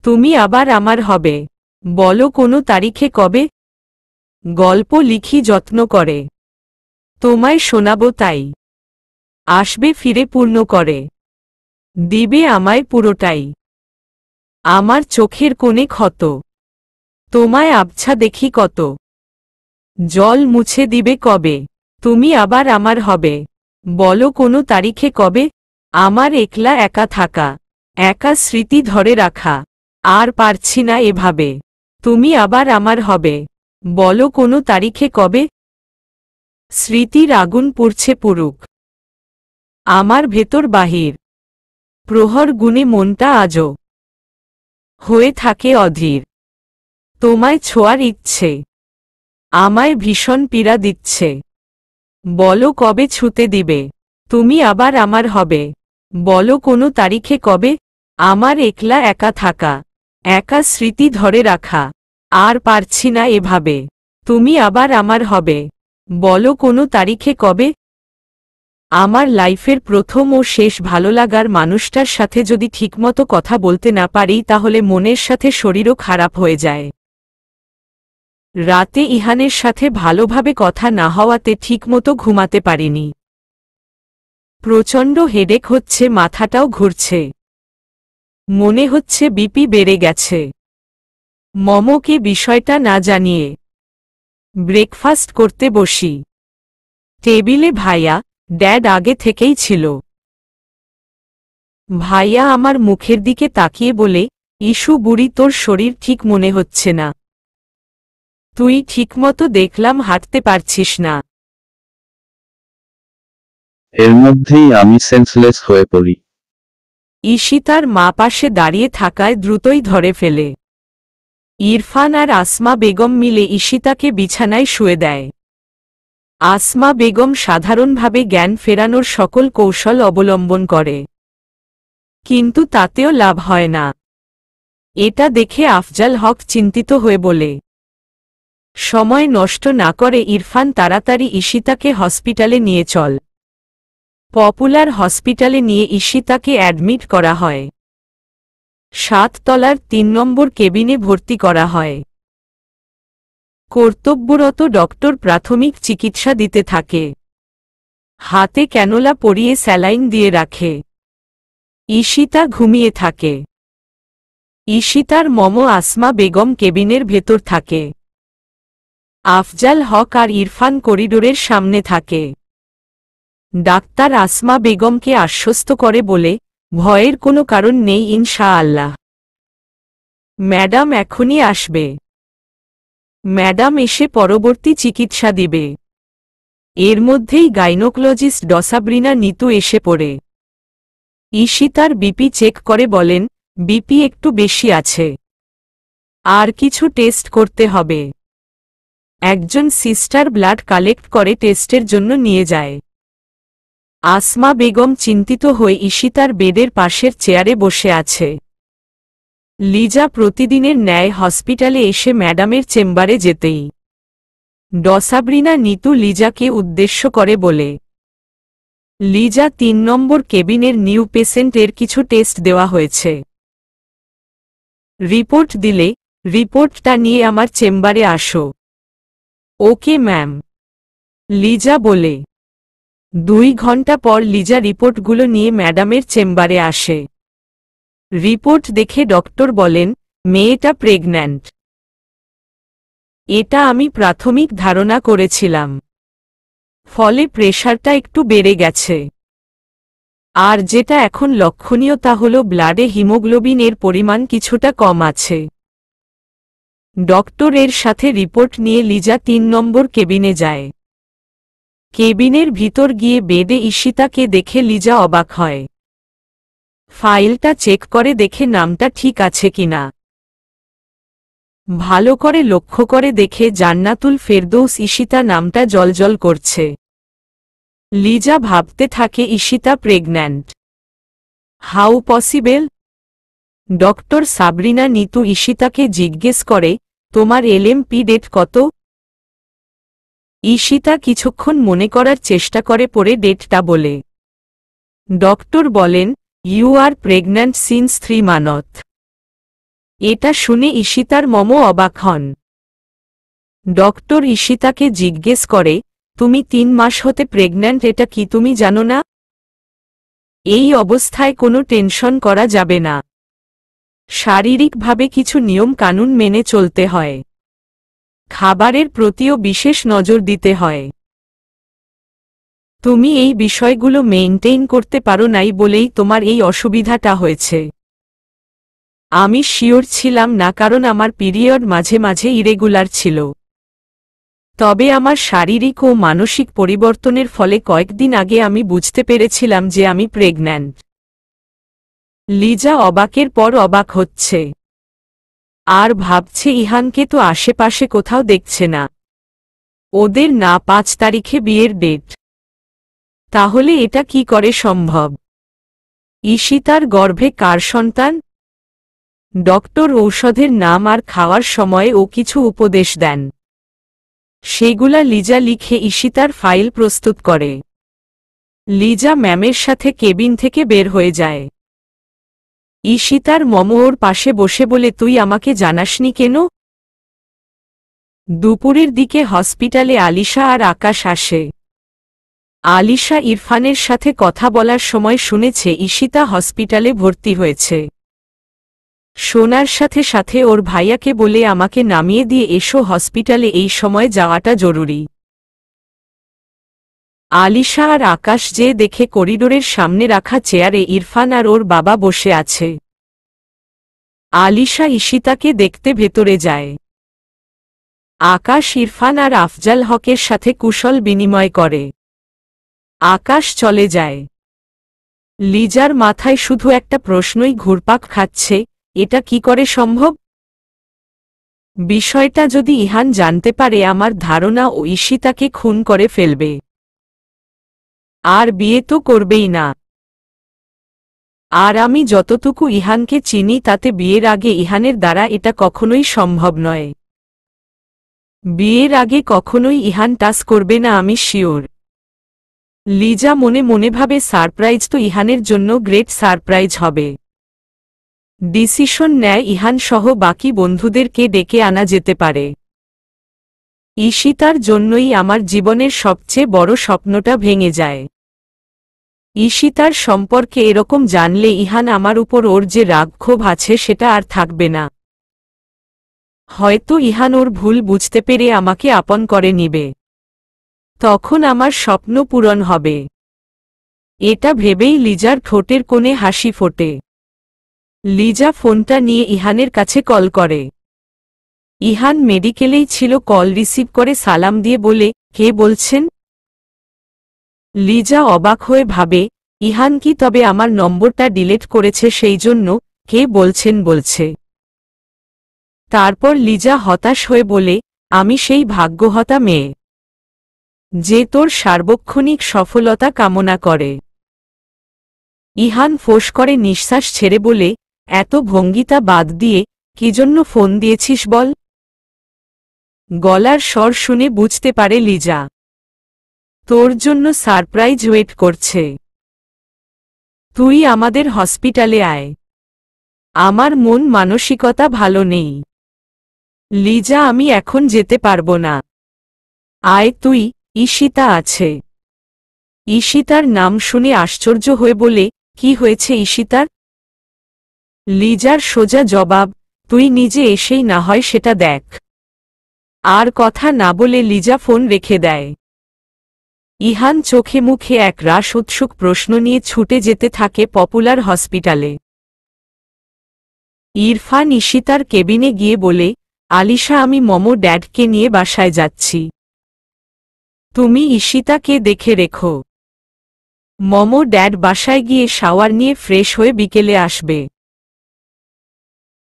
তুমি আবার আমার হবে, বলো কোনো তারিখে কবে। গল্প লিখি যত্ন করে, তোমায় শোনাবো তাই, আসবে ফিরে পূর্ণ করে, দিবে আমায় পুরোটাই। আমার চোখের কোণে ক্ষত, তোমায় আবছা দেখি কত, জল মুছে দিবে কবে, তুমি আবার আমার হবে, বলো কোনো তারিখে কবে। আমার একলা একা থাকা, একা স্মৃতি ধরে রাখা, আর পারছি না এভাবে, তুমি আবার আমার হবে, বলো কোনো তারিখে কবে। স্মৃতির আগুন পুড়ছে পুরুক, আমার ভেতর বাহির, প্রহর গুণে মনটা আজও হয়ে থাকে অধীর। তোমায় ছোঁয়ার ইচ্ছে আমায় ভীষণ পীড়া দিচ্ছে, বলো কবে ছুতে দিবে, তুমি আবার আমার হবে, বলো কোনো তারিখে কবে। আমার একলা একা থাকা, একা স্মৃতি ধরে রাখা, আর পারছি না এভাবে, তুমি আবার আমার হবে, বলো কোনো তারিখে কবে। আমার লাইফের প্রথম ও শেষ ভালো লাগার মানুষটার সাথে যদি ঠিকমতো কথা বলতে না পারি তাহলে মনের সাথে শরীরও খারাপ হয়ে যায়। রাতে ইহানের সাথে ভালোভাবে কথা না হওয়াতে ঠিকমতো ঘুমাতে পারিনি। প্রচণ্ড হেডেক হচ্ছে, মাথাটাও ঘুরছে, মনে হচ্ছে বিপি বেড়ে গেছে। মমকে বিষয়টা না জানিয়ে ব্রেকফাস্ট করতে বসি। টেবিলে ভাইয়া, ড্যাড আগে থেকেই ছিল। ভাইয়া আমার মুখের দিকে তাকিয়ে বলে, ইস্যু বুড়ি, তোর শরীর ঠিক মনে হচ্ছে না। তুই ঠিকমতো দেখলাম হাঁটতে পারছিস না। এর মধ্যেই আমি সেন্সলেস হয়ে পড়ি। ঈশিতার মা পাশে দাঁড়িয়ে থাকায় দ্রুতই ধরে ফেলে। ইরফান আর আসমা বেগম মিলে ঈশিতাকে বিছানায় শুয়ে দেয়। আসমা বেগম সাধারণভাবে জ্ঞান ফেরানোর সকল কৌশল অবলম্বন করে, কিন্তু তাতেও লাভ হয় না। এটা দেখে আফজাল হক চিন্তিত হয়ে বলে, সময় নষ্ট না করে ইরফান তাড়াতাড়ি ঈশিতাকে হসপিটালে নিয়ে চল। পপুলার হসপিটালে নিয়ে ঈশিতাকে অ্যাডমিট করা হয়। 7 তলার 3 নম্বর কেবিনে ভর্তি করা হয়। কর্তব্যরত ডক্টর প্রাথমিক চিকিৎসা দিতে থাকে। হাতে ক্যানোলা পরিয়ে স্যালাইন দিয়ে রাখে। ঈশিতা ঘুমিয়ে থাকে। ঈশিতার মম আসমা বেগম কেবিনের ভেতর থাকে। আফজাল হক আর ইরফান করিডোরের সামনে থাকে। ডাক্তার আসমা বেগমকে আশ্বস্ত করে বলে, ভয়ের কোনো কারণ নেই ইনশাআল্লাহ। ম্যাডাম এখনই আসবে। ম্যাডাম এসে পরবর্তী চিকিৎসা দিবে। এর মধ্যেই গাইনোকোলজিস্ট ডসাব্রিনা নিতু এসে পড়ে। ঈশিতার বিপি চেক করে বলেন, বিপি একটু বেশি আছে, আর কিছু টেস্ট করতে হবে। একজন সিস্টার ব্লাড কালেক্ট করে টেস্টের জন্য নিয়ে যায়। আসমা বেগম চিন্তিত হয়ে ঈশিতার বেডের পাশের চেয়ারে বসে আছে। লিজা প্রতিদিনের ন্যায় হসপিটালে এসে ম্যাডামের চেম্বারে যেতেই ডসাব্রিনা নিতু লিজাকে উদ্দেশ্য করে বলে, লিজা 3 নম্বর কেবিনের নিউ পেশেন্টের কিছু টেস্ট দেওয়া হয়েছে। রিপোর্ট দিলে রিপোর্টটা নিয়ে আমার চেম্বারে আসো। ওকে ম্যাম, লিজা বলে। 2 ঘন্টা পর লিজা রিপোর্টগুলো নিয়ে ম্যাডামের চেম্বারে আসে। রিপোর্ট দেখে ডক্টর বলেন, মেয়েটা প্রেগন্যান্ট। এটা আমি প্রাথমিক ধারণা করেছিলাম, ফলে প্রেশারটা একটু বেড়ে গেছে। আর যেটা এখন লক্ষণীয় তা হল ব্লাডে হিমোগ্লোবিন এর পরিমাণ কিছুটা কম আছে। ডক্টর এর সাথে রিপোর্ট নিয়ে লিজা 3 নম্বর কেবিনে যায়। কেবিনের ভিতর গিয়ে বেডে ঈশিতাকে দেখে লিজা অবাক হয়। ফাইলটা চেক করে দেখে নামটা ঠিক আছে কিনা। ভালো করে লক্ষ্য করে দেখে জান্নাতুল ফেরদৌস ঈশিতা নামটা জ্বলজ্বল করছে। লিজা ভাবতে থাকে Ishita pregnant. How possible? Doctor Sabrina Nitu ঈশিতাকে জিজ্ঞেস করে, তোমার এলএমপি ডেট কত? ঈশিতা কিছুক্ষণ মনে করার চেষ্টা করে পরে ডেটটা বলে। ডক্টর বলেন, you are pregnant since 3 month. এটা শুনে ঈশিতার মম অবাক হন। ডক্টর ঈশিতাকে জিজ্ঞেস করে, তুমি 3 মাস হতে প্রেগন্যান্ট, এটা কি তুমি জানো না? এই অবস্থায় কোনো টেনশন করা যাবে না। শারীরিকভাবে কিছু নিয়ম কানুন মেনে চলতে হয়। খাবারের প্রতিও বিশেষ নজর দিতে হয়। তুমি এই বিষয়গুলো মেইনটেইন করতে পারো নাই বলেই তোমার এই অসুবিধাটা হয়েছে। আমি শিওর ছিলাম না, কারণ আমার পিরিয়ড মাঝে মাঝে ইরেগুলার ছিল। তবে আমার শারীরিক ও মানসিক পরিবর্তনের ফলে কয়েকদিন আগে আমি বুঝতে পেরেছিলাম যে আমি প্রেগন্যান্ট। লিজা অবাকের পর অবাক হচ্ছে, আর ভাবছে ইহানকে তো আশেপাশে কোথাও দেখছে না। ওদের না 5 তারিখে বিয়ের ডেট, তাহলে এটা কি করে সম্ভব? ঈশিতার গর্ভে কার সন্তান? ডক্টর ঔষধের নাম আর খাওয়ার সময়ে ও কিছু উপদেশ দেন। সেগুলা লিজা লিখে ঈশিতার ফাইল প্রস্তুত করে। লিজা ম্যামের সাথে কেবিন থেকে বের হয়ে যায়। ঈশিতার মমো ওর পাশে বসে বলে, তুই আমাকে জানাসনি কেন? দুপুরের দিকে হসপিটালে আলিশা আর আকাশ আসে। আলিশা ইরফানের সাথে কথা বলার সময় শুনেছে ঈশিতা হসপিটালে ভর্তি হয়েছে। শোনার সাথে সাথে ওর ভাইয়াকে বলে, আমাকে নামিয়ে দিয়ে এসো, হসপিটালে এই সময় যাওয়াটা জরুরি। আলিশা আর আকাশ যে দেখে করিডোরের সামনে রাখা চেয়ারে ইরফান আর ওর বাবা বসে আছে। আলিশা ঈশিতাকে দেখতে ভেতরে যায়। আকাশ ইরফান আর আফজাল হকের সাথে কুশল বিনিময় করে। আকাশ চলে যায়। লিজার মাথায় শুধু একটা প্রশ্নই ঘুরপাক খাচ্ছে, এটা কি করে সম্ভব? বিষয়টা যদি ইহান জানতে পারে, আমার ধারণা ও ঈশিতাকে খুন করে ফেলবে। আর বিয়ে তো করবেই না। আর আমি যতটুকু ইহানকে চিনি তাতে বিয়ের আগে ইহানের দ্বারা এটা কখনোই সম্ভব নয়। বিয়ের আগে কখনোই ইহান টাচ করবে না, আমি শিওর। লিজা মনে মনে ভাবে, সারপ্রাইজ তো ইহানের জন্য গ্রেট সারপ্রাইজ হবে। ডিসিশন নেয় ইহান সহ বাকি বন্ধুদেরকে ডেকে আনা যেতে পারে। ঈশিতার জন্যই আমার জীবনের সবচেয়ে বড় স্বপ্নটা ভেঙে যায়। ঈশিতার সম্পর্কে এরকম জানলে ইহান আমার উপর ওর যে রাগ ক্ষোভ আছে সেটা আর থাকবে না। হয়তো ইহান ওর ভুল বুঝতে পেরে আমাকে আপন করে নিবে। তখন আমার স্বপ্ন পূরণ হবে। এটা ভেবেই লিজার ঠোঁটের কোণে হাসি ফোটে। লিজা ফোনটা নিয়ে ইহানের কাছে কল করে। ইহান মেডিকেলেই ছিল। কল রিসিভ করে সালাম দিয়ে বলে, কে বলছেন? লিজা অবাক হয়ে ভাবে, ইহান কি তবে আমার নম্বরটা ডিলিট করেছে, সেই জন্য কে বলছেন বলছে। তারপর লিজা হতাশ হয়ে বলে, আমি সেই ভাগ্যহতা মেয়ে যে তোর সার্বক্ষণিক সফলতা কামনা করে। ইহান ফোঁস করে নিঃশ্বাস ছেড়ে বলে, এত ভঙ্গিতা বাদ দিয়ে কি জন্য ফোন দিয়েছিস বল? গলার স্বর শুনে বুঝতে পারে লিজা তোর জন্য সারপ্রাইজ ওয়েট করছে। তুই আমাদের হসপিটালে আয়। আমার মন মানসিকতা ভালো নেই লিজা, আমি এখন যেতে পারবো না। আয় তুই, ঈশিতা আছে। ঈশিতার নাম শুনে আশ্চর্য হয়ে বলে, কি হয়েছে ঈশিতার? লিজার সোজা জবাব, তুই নিজে এসেই না হয় সেটা দেখ। আর কথা না বলে লিজা ফোন রেখে দেয়। ইহান চোখে মুখে এক রাশ উৎসুক প্রশ্ন নিয়ে ছুটে যেতে থাকে পপুলার হসপিটালে। ইরফান ঈশিতার কেবিনে গিয়ে বলে, আলিশা, আমি মমো ড্যাডকে নিয়ে বাসায় যাচ্ছি। তুমি ঈশিতাকে দেখে রেখো। মমো ড্যাড বাসায় গিয়ে শাওয়ার নিয়ে ফ্রেশ হয়ে বিকেলে আসবে।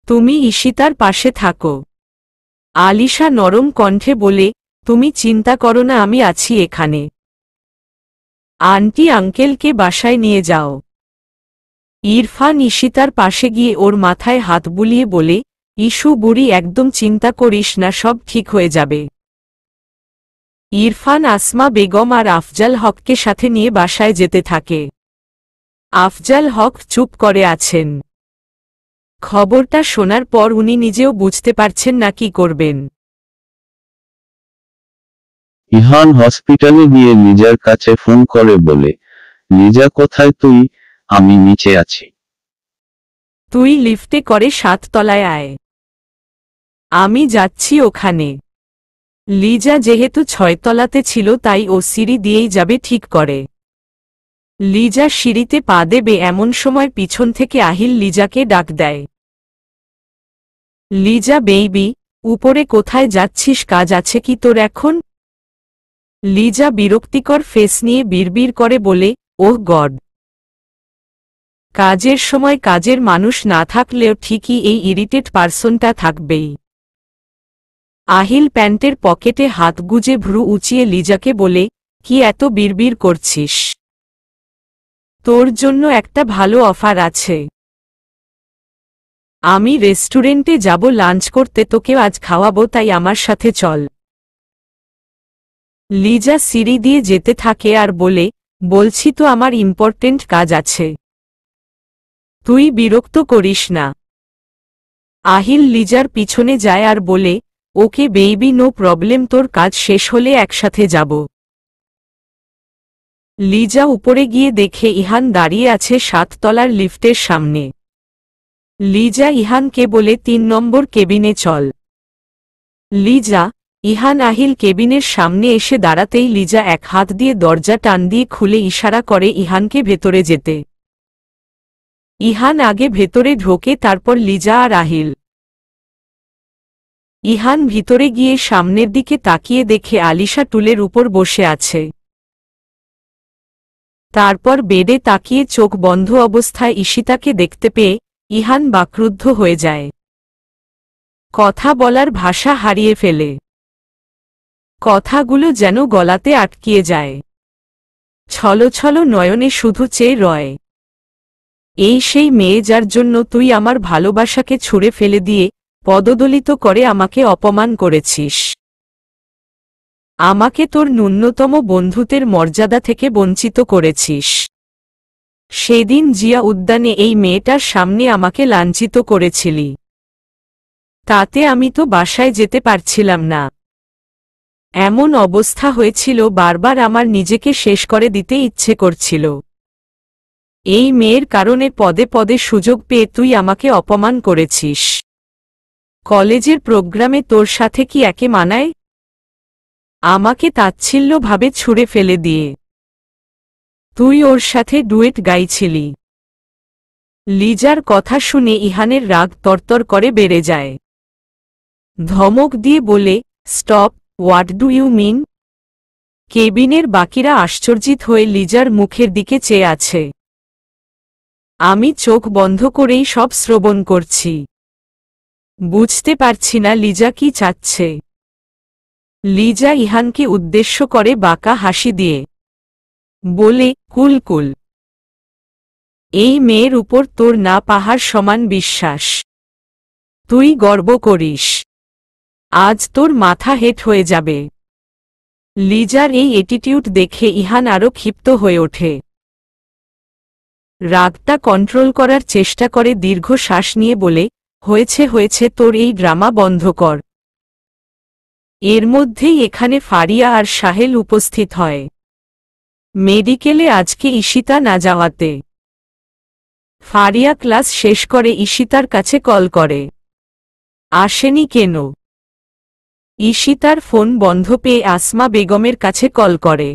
তুমি ঈশিতার পাশে থাকো। আলিশা নরম কণ্ঠে বলে, তুমি চিন্তা করো না, আমি আছি এখানে। আন্টি আঙ্কেলকে বাসায় নিয়ে যাও। ইরফান ঈশিতার পাশে গিয়ে ওর মাথায় হাত বুলিয়ে বলে, ইস্যু বুড়ি, একদম চিন্তা করিস না, সব ঠিক হয়ে যাবে। ইরফান আসমা বেগম আর আফজাল হককে সাথে নিয়ে বাসায় যেতে থাকে। আফজাল হক চুপ করে আছেন। খবরটা শোনার পর উনি নিজেও বুঝতে পারছেন না কি করবেন। ইহান হসপিটালে গিয়ে লিজার কাছে ফোন করে বলে, লিজা কোথায় তুই? আমি নিচে আছি। তুই লিফটে করে 7 তলায় আয়। আমি যাচ্ছি ওখানে। লিজা যেহেতু 6 তলাতে ছিল তাই ও সিঁড়ি দিয়েই যাবে ঠিক করে। লিজা সিঁড়িতে পা দেবে এমন সময় পিছন থেকে আহিল লিজাকে ডাক দেয়। লিজা, বেইবি, উপরে কোথায় যাচ্ছিস? কাজ আছে কি তোর এখন? লিজা বিরক্তিকর ফেস নিয়ে বিড়বিড় করে বলে, ওহ গড। কাজের সময় কাজের মানুষ না থাকলেও ঠিকই এই ইরিটেট পার্সনটা থাকবেই। আহিল প্যান্টের পকেটে হাত গুজে ভ্রু উঁচিয়ে লিজাকে বলে, কি এত বিড়বিড় করছিস? তোর জন্য একটা ভালো অফার আছে। আমি রেস্টুরেন্টে যাব লাঞ্চ করতে, তোকে আজ খাওয়াবো, তাই আমার সাথে চল। লিজা সিঁড়ি দিয়ে যেতে থাকে আর বলে, বলছি তো আমার ইম্পর্টেন্ট কাজ আছে। তুই বিরক্ত করিস না। আহিল লিজার পিছনে যায় আর বলে, ওকে বেবি, নো প্রবলেম, তোর কাজ শেষ হলে একসাথে যাব। লিজা উপরে গিয়ে দেখে ইহান দাঁড়িয়ে আছে 7 তলার লিফটের সামনে। লিজা ইহানকে বলে 3 নম্বর কেবিনে চল। লিজা, ইহান আহিল কেবিনের সামনে এসে দাঁড়াতেই লিজা এক হাত দিয়ে দরজা টান দিয়ে খুলে ইশারা করে ইহানকে ভেতরে যেতে। ইহান আগে ভেতরে ঢোকে, তারপর লিজা আর আহিল। ইহান ভিতরে গিয়ে সামনের দিকে তাকিয়ে দেখে আলিশা টুলের উপর বসে আছে। তারপর বেডে তাকিয়ে চোখ বন্ধ অবস্থায় ঈশিতাকে দেখতে পেয়ে ইহান বাকরুদ্ধ হয়ে যায়। কথা বলার ভাষা হারিয়ে ফেলে। কথাগুলো যেন গলাতে আটকিয়ে যায়। ছলছল নয়নে শুধু চেয়ে রয়। এই সেই মেয়ে যার জন্য তুই আমার ভালোবাসাকে ছুঁড়ে ফেলে দিয়ে পদদলিত করে আমাকে অপমান করেছিস। আমাকে তোর ন্যূনতম বন্ধুত্বের মর্যাদা থেকে বঞ্চিত করেছিস। সেদিন জিয়া উদ্যানে এই মেয়েটার সামনে আমাকে লাঞ্ছিত করেছিলি। তাতে আমি তো বাসায় যেতে পারছিলাম না। এমন অবস্থা হয়েছিল, বারবার আমার নিজেকে শেষ করে দিতে ইচ্ছে করছিল। এই মেয়ের কারণে পদে পদে সুযোগ পেয়ে তুই আমাকে অপমান করেছিস। কলেজের প্রোগ্রামে তোর সাথে কি একে মানায়? আমাকে তাচ্ছিল্যভাবে ছুঁড়ে ফেলে দিয়ে তুই ওর সাথে ডুয়েট গাইছিলি। লিজার কথা শুনে ইহানের রাগ তরতর করে বেড়ে যায়। ধমক দিয়ে বলে, stop, what do you mean? কেবিনের বাকিরা আশ্চর্যিত হয়ে লিজার মুখের দিকে চেয়ে আছে। আমি চোখ বন্ধ করেই সব শ্রবণ করছি। বুঝতে পারছি না লিজা কি চাচ্ছে। লিজা ইহানকে উদ্দেশ্য করে বাঁকা হাসি দিয়ে বলে, কুল কুল। এই মেয়ের উপর তোর না পাহাড় সমান বিশ্বাস। তুই গর্ব করিস। আজ তোর মাথা হেট হয়ে যাবে। লিজার এই অ্যাটিটিউড দেখে ইহান আরো ক্ষিপ্ত হয়ে ওঠে। রাগটা কন্ট্রোল করার চেষ্টা করে দীর্ঘ শ্বাস নিয়ে বলে, হয়েছে হয়েছে, তোর এই ড্রামা বন্ধ কর। এর মধ্যেই এখানে ফারিয়া আর সাহেল উপস্থিত হয়। মেডিকেলে আজকে ঈশিতা না যাওয়াতে ফারিয়া ক্লাস শেষ করে ঈশিতার কাছে কল করে। আসেনি কেন? ঈশিতার ফোন বন্ধ পেয়ে আসমা বেগমের কাছে কল করে।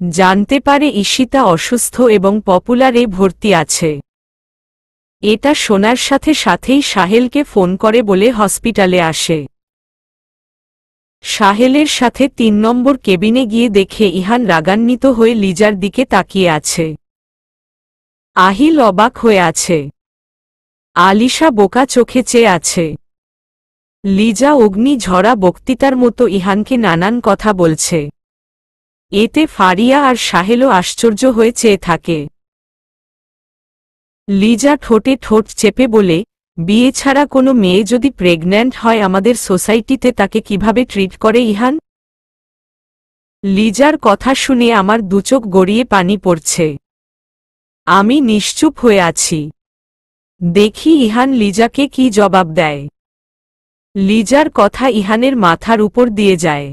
জানতে পারে ঈশিতা অসুস্থ এবং পপুলারে ভর্তি আছে। এটা শোনার সাথে সাথেই সাহেলকে ফোন করে বলে হসপিটালে আসে। সাহেলের সাথে 3 নম্বর কেবিনে গিয়ে দেখে ইহান রাগান্বিত হয়ে লিজার দিকে তাকিয়ে আছে। আহিল অবাক হয়ে আছে। আলিশা বোকা চোখে চেয়ে আছে। লিজা অগ্নি ঝরা বক্তৃতার মতো ইহানকে নানান কথা বলছে। এতে ফারিয়া আর সাহেলও আশ্চর্য হয়ে চেয়ে থাকে। লিজা ঠোঁটে ঠোঁট চেপে বলে, বিয়ে ছাড়া কোনো মেয়ে যদি প্রেগন্যান্ট হয় আমাদের সোসাইটিতে তাকে কিভাবে ট্রিট করে ইহান? লিজার কথা শুনে আমার দুচোখ গড়িয়ে পানি পড়ছে। আমি নিশ্চুপ হয়ে আছি। দেখি ইহান লিজাকে কি জবাব দেয়। লিজার কথা ইহানের মাথার উপর দিয়ে যায়।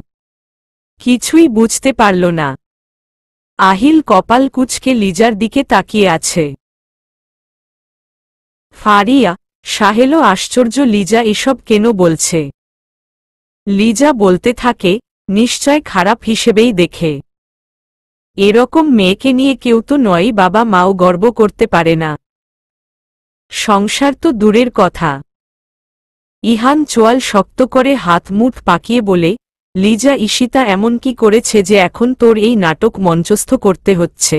কিছুই বুঝতে পারল না। আহিল কপাল কুঁচকে লিজার দিকে তাকিয়ে আছে। ফারিয়া, সাহেলও আশ্চর্য লিজা এসব কেন বলছে। লিজা বলতে থাকে, নিশ্চয় খারাপ হিসেবেই দেখে। এরকম মেয়েকে নিয়ে কেউ তো নয়, বাবা মাও গর্ব করতে পারে না। সংসার তো দূরের কথা। ইহান চোয়াল শক্ত করে হাত মুঠ পাকিয়ে বলে, লিজা, ঈশিতা এমন কি করেছে যে এখন তোর এই নাটক মঞ্চস্থ করতে হচ্ছে?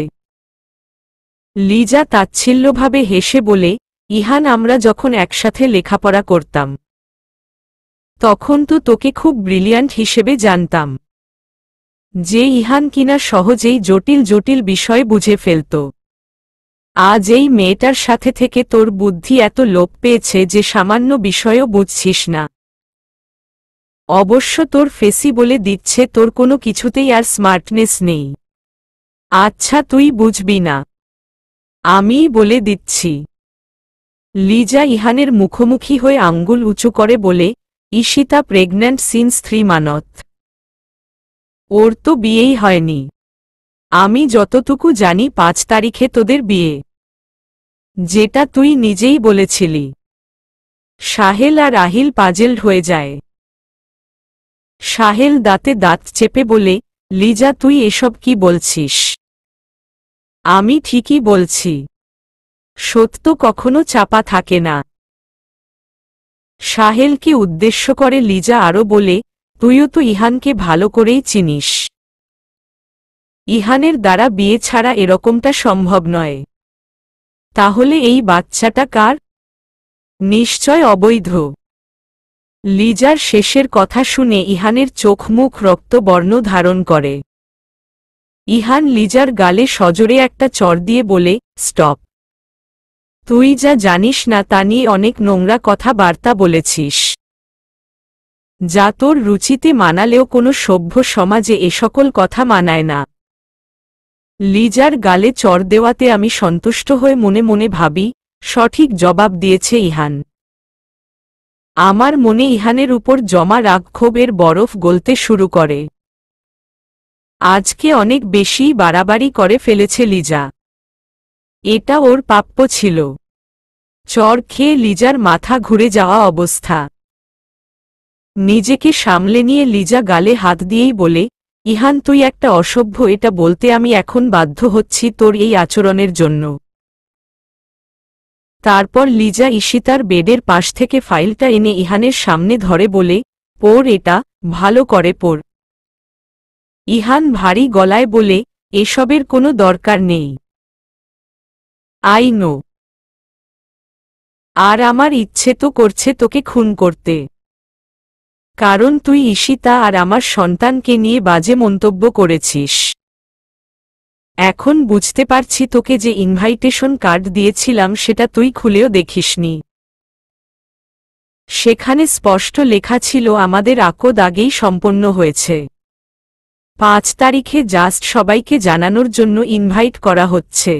লিজা তাচ্ছিল্যভাবে হেসে বলে, ইহান, আমরা যখন একসাথে লেখাপড়া করতাম তখন তো তোকে খুব ব্রিলিয়ান্ট হিসেবে জানতাম। যে ইহান কিনা সহজেই জটিল জটিল বিষয় বুঝে ফেলত। আজ এই মেয়েটার সাথে থেকে তোর বুদ্ধি এত লোপ পেয়েছে যে সামান্য বিষয়ও বুঝছিস না। অবশ্য তোর ফেসি বলে দিচ্ছে তোর কোনো কিছুতেই আর স্মার্টনেস নেই। আচ্ছা তুই বুঝবি না, আমিই বলে দিচ্ছি। লিজা ইহানের মুখোমুখি হয়ে আঙ্গুল উঁচু করে বলে, ঈশিতা প্রেগন্যান্ট সিন্স 3 মান্থ। ওর তো বিয়েই হয়নি। আমি যতটুকু জানি 5 তারিখে তোদের বিয়ে, যেটা তুই নিজেই বলেছিলি। সাহেল আর আহিল পাজেলড হয়ে যায়। সাহেল দাঁতে দাঁত চেপে বলে, লিজা তুই এসব কি বলছিস? আমি ঠিকই বলছি, সত্য কখনো চাপা থাকে না। সাহেলকে উদ্দেশ্য করে লিজা আরও বলে, তুইও তো ইহানকে ভালো করেই চিনিস। ইহানের দ্বারা বিয়ে ছাড়া এরকমটা সম্ভব নয়। তাহলে এই বাচ্চাটা কার? নিশ্চয় অবৈধ। লিজার শেষের কথা শুনে ইহানের চোখ মুখ রক্তবর্ণ ধারণ করে। ইহান লিজার গালে সজোরে একটা চড় দিয়ে বলে, স্টপ। তুই যা জানিস না তা নিয়ে অনেক নোংরা কথাবার্তা বলেছিস, যা তোর রুচিতে মানালেও কোনো সভ্য সমাজে এ সকল কথা মানায় না। লিজার গালে চড় দেওয়াতে আমি সন্তুষ্ট হয়ে মনে মনে ভাবি, সঠিক জবাব দিয়েছে ইহান। আমার মনে ইহানের উপর জমা রাগ ক্ষোভের বরফ গলতে শুরু করে। আজকে অনেক বেশি বাড়াবাড়ি করে ফেলেছে লিজা। এটা ওর প্রাপ্য ছিল। চড় খেয়ে লিজার মাথা ঘুরে যাওয়া অবস্থা। নিজেকে সামলে নিয়ে লিজা গালে হাত দিয়েই বলে, ইহান তুই একটা অসভ্য, এটা বলতে আমি এখন বাধ্য হচ্ছি তোর এই আচরণের জন্য। তারপর লিজা ঈশিতার বেডের পাশ থেকে ফাইলটা এনে ইহানের সামনে ধরে বলে, পড় এটা, ভালো করে পড়। ইহান ভারী গলায় বলে, এসবের কোনো দরকার নেই। I know. আর আমার ইচ্ছে তো করছে তোকে খুন করতে। কারণ তুই ঈশিতা আর আমার সন্তানকে নিয়ে বাজে মন্তব্য করেছিস। এখন বুঝতে পারছি তোকে যে ইনভাইটেশন কার্ড দিয়েছিলাম সেটা তুই খুলেও দেখিসনি। সেখানে স্পষ্ট লেখা ছিল আমাদের আকদ আগেই সম্পন্ন হয়েছে। 5 তারিখে জাস্ট সবাইকে জানানোর জন্য ইনভাইট করা হচ্ছে।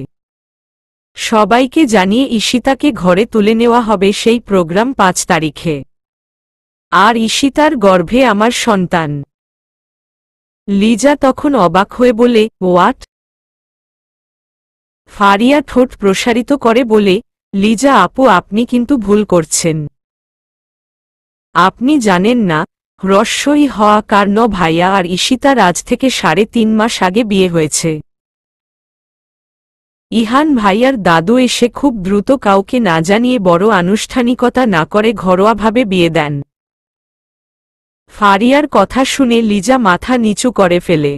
সবাইকে জানিয়ে ঈশিতাকে ঘরে তুলে নেওয়া হবে সেই প্রোগ্রাম 5 তারিখে। আর ঈশিতার গর্ভে আমার সন্তান। লিজা তখন অবাক হয়ে বলে, হোয়াট? ফারিয়া ঠোঁট প্রসারিত করে বলে, লিজা আপু আপনি কিন্তু ভুল করছেন। আপনি জানেন না, হ্রস্বই হওয়া কার্ণ ভাইয়া আর ঈশিতার আজ থেকে 3.5 মাস আগে বিয়ে হয়েছে। ইহান ভাইয়ার দাদু এসে খুব দ্রুত কাউকে না জানিয়ে বড় আনুষ্ঠানিকতা না করে ঘরোয়াভাবে বিয়ে দেন। ফারিয়ার কথা শুনে লিজা মাথা নিচু করে ফেলে।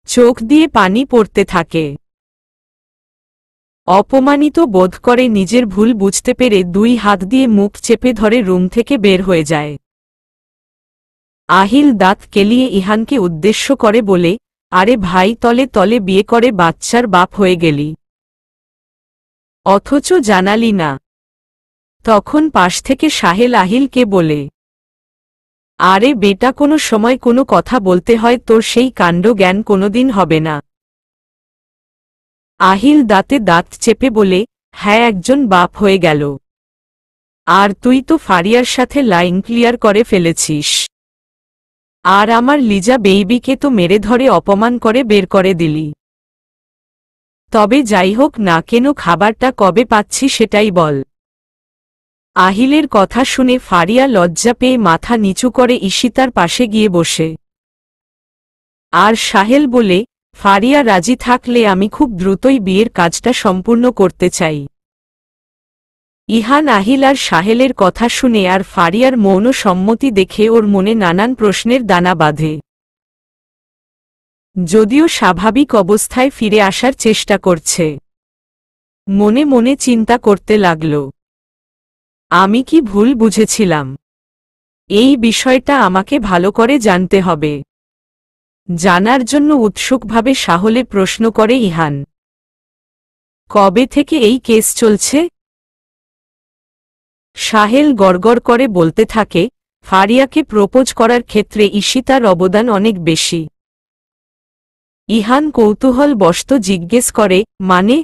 চোখ দিয়ে পানি পড়তে থাকে। অপমানিত বোধ করে নিজের ভুল বুঝতে পেরে 2 হাত দিয়ে মুখ চেপে ধরে রুম থেকে বের হয়ে যায়। আহিল দাঁত কেলিয়ে ইহানকে উদ্দেশ্য করে বলে, আরে ভাই তলে তলে বিয়ে করে বাচ্চার বাপ হয়ে গেলি, অথচ জানালি না। তখন পাশ থেকে সাহেল আহিলকে বলে, আরে বেটা কোনো সময় কোনো কথা বলতে হয়, তোর সেই কাণ্ড জ্ঞান কোনোদিন হবে না। আহিল দাঁতে দাঁত চেপে বলে, হ্যাঁ একজন বাপ হয়ে গেল। আর তুই তো ফারিয়ার সাথে লাইন ক্লিয়ার করে ফেলেছিস। আর আমার লিজা বেইবিকে তো মেরে ধরে অপমান করে বের করে দিলি। তবে যাই হোক না কেন খাবারটা কবে পাচ্ছি সেটাই বল। আহিলের কথা শুনে ফারিয়া লজ্জা পেয়ে মাথা নিচু করে ঈশিতার পাশে গিয়ে বসে। আর সাহেল বলে, ফারিয়া রাজি থাকলে আমি খুব দ্রুতই বিয়ের কাজটা সম্পূর্ণ করতে চাই। ইহান আহিল আর সাহেলের কথা শুনে আর ফারিয়ার মৌন সম্মতি দেখে ওর মনে নানান প্রশ্নের দানা বাঁধে। যদিও স্বাভাবিক অবস্থায় ফিরে আসার চেষ্টা করছে। মনে মনে চিন্তা করতে লাগল, আমি কি ভুল বুঝেছিলাম? এই বিষয়টা আমাকে ভালো করে জানতে হবে। জানার জন্য উৎসুকভাবে সাহলে প্রশ্ন করে ইহান, কবে থেকে এই কেস চলছে? সাহেল গড়গড় করে বলতে থাকে, ফারিয়াকে প্রপোজ করার ক্ষেত্রে ঈশিতার অবদান অনেক বেশি। ইহান কৌতূহলবশত জিজ্ঞেস করে, মানে?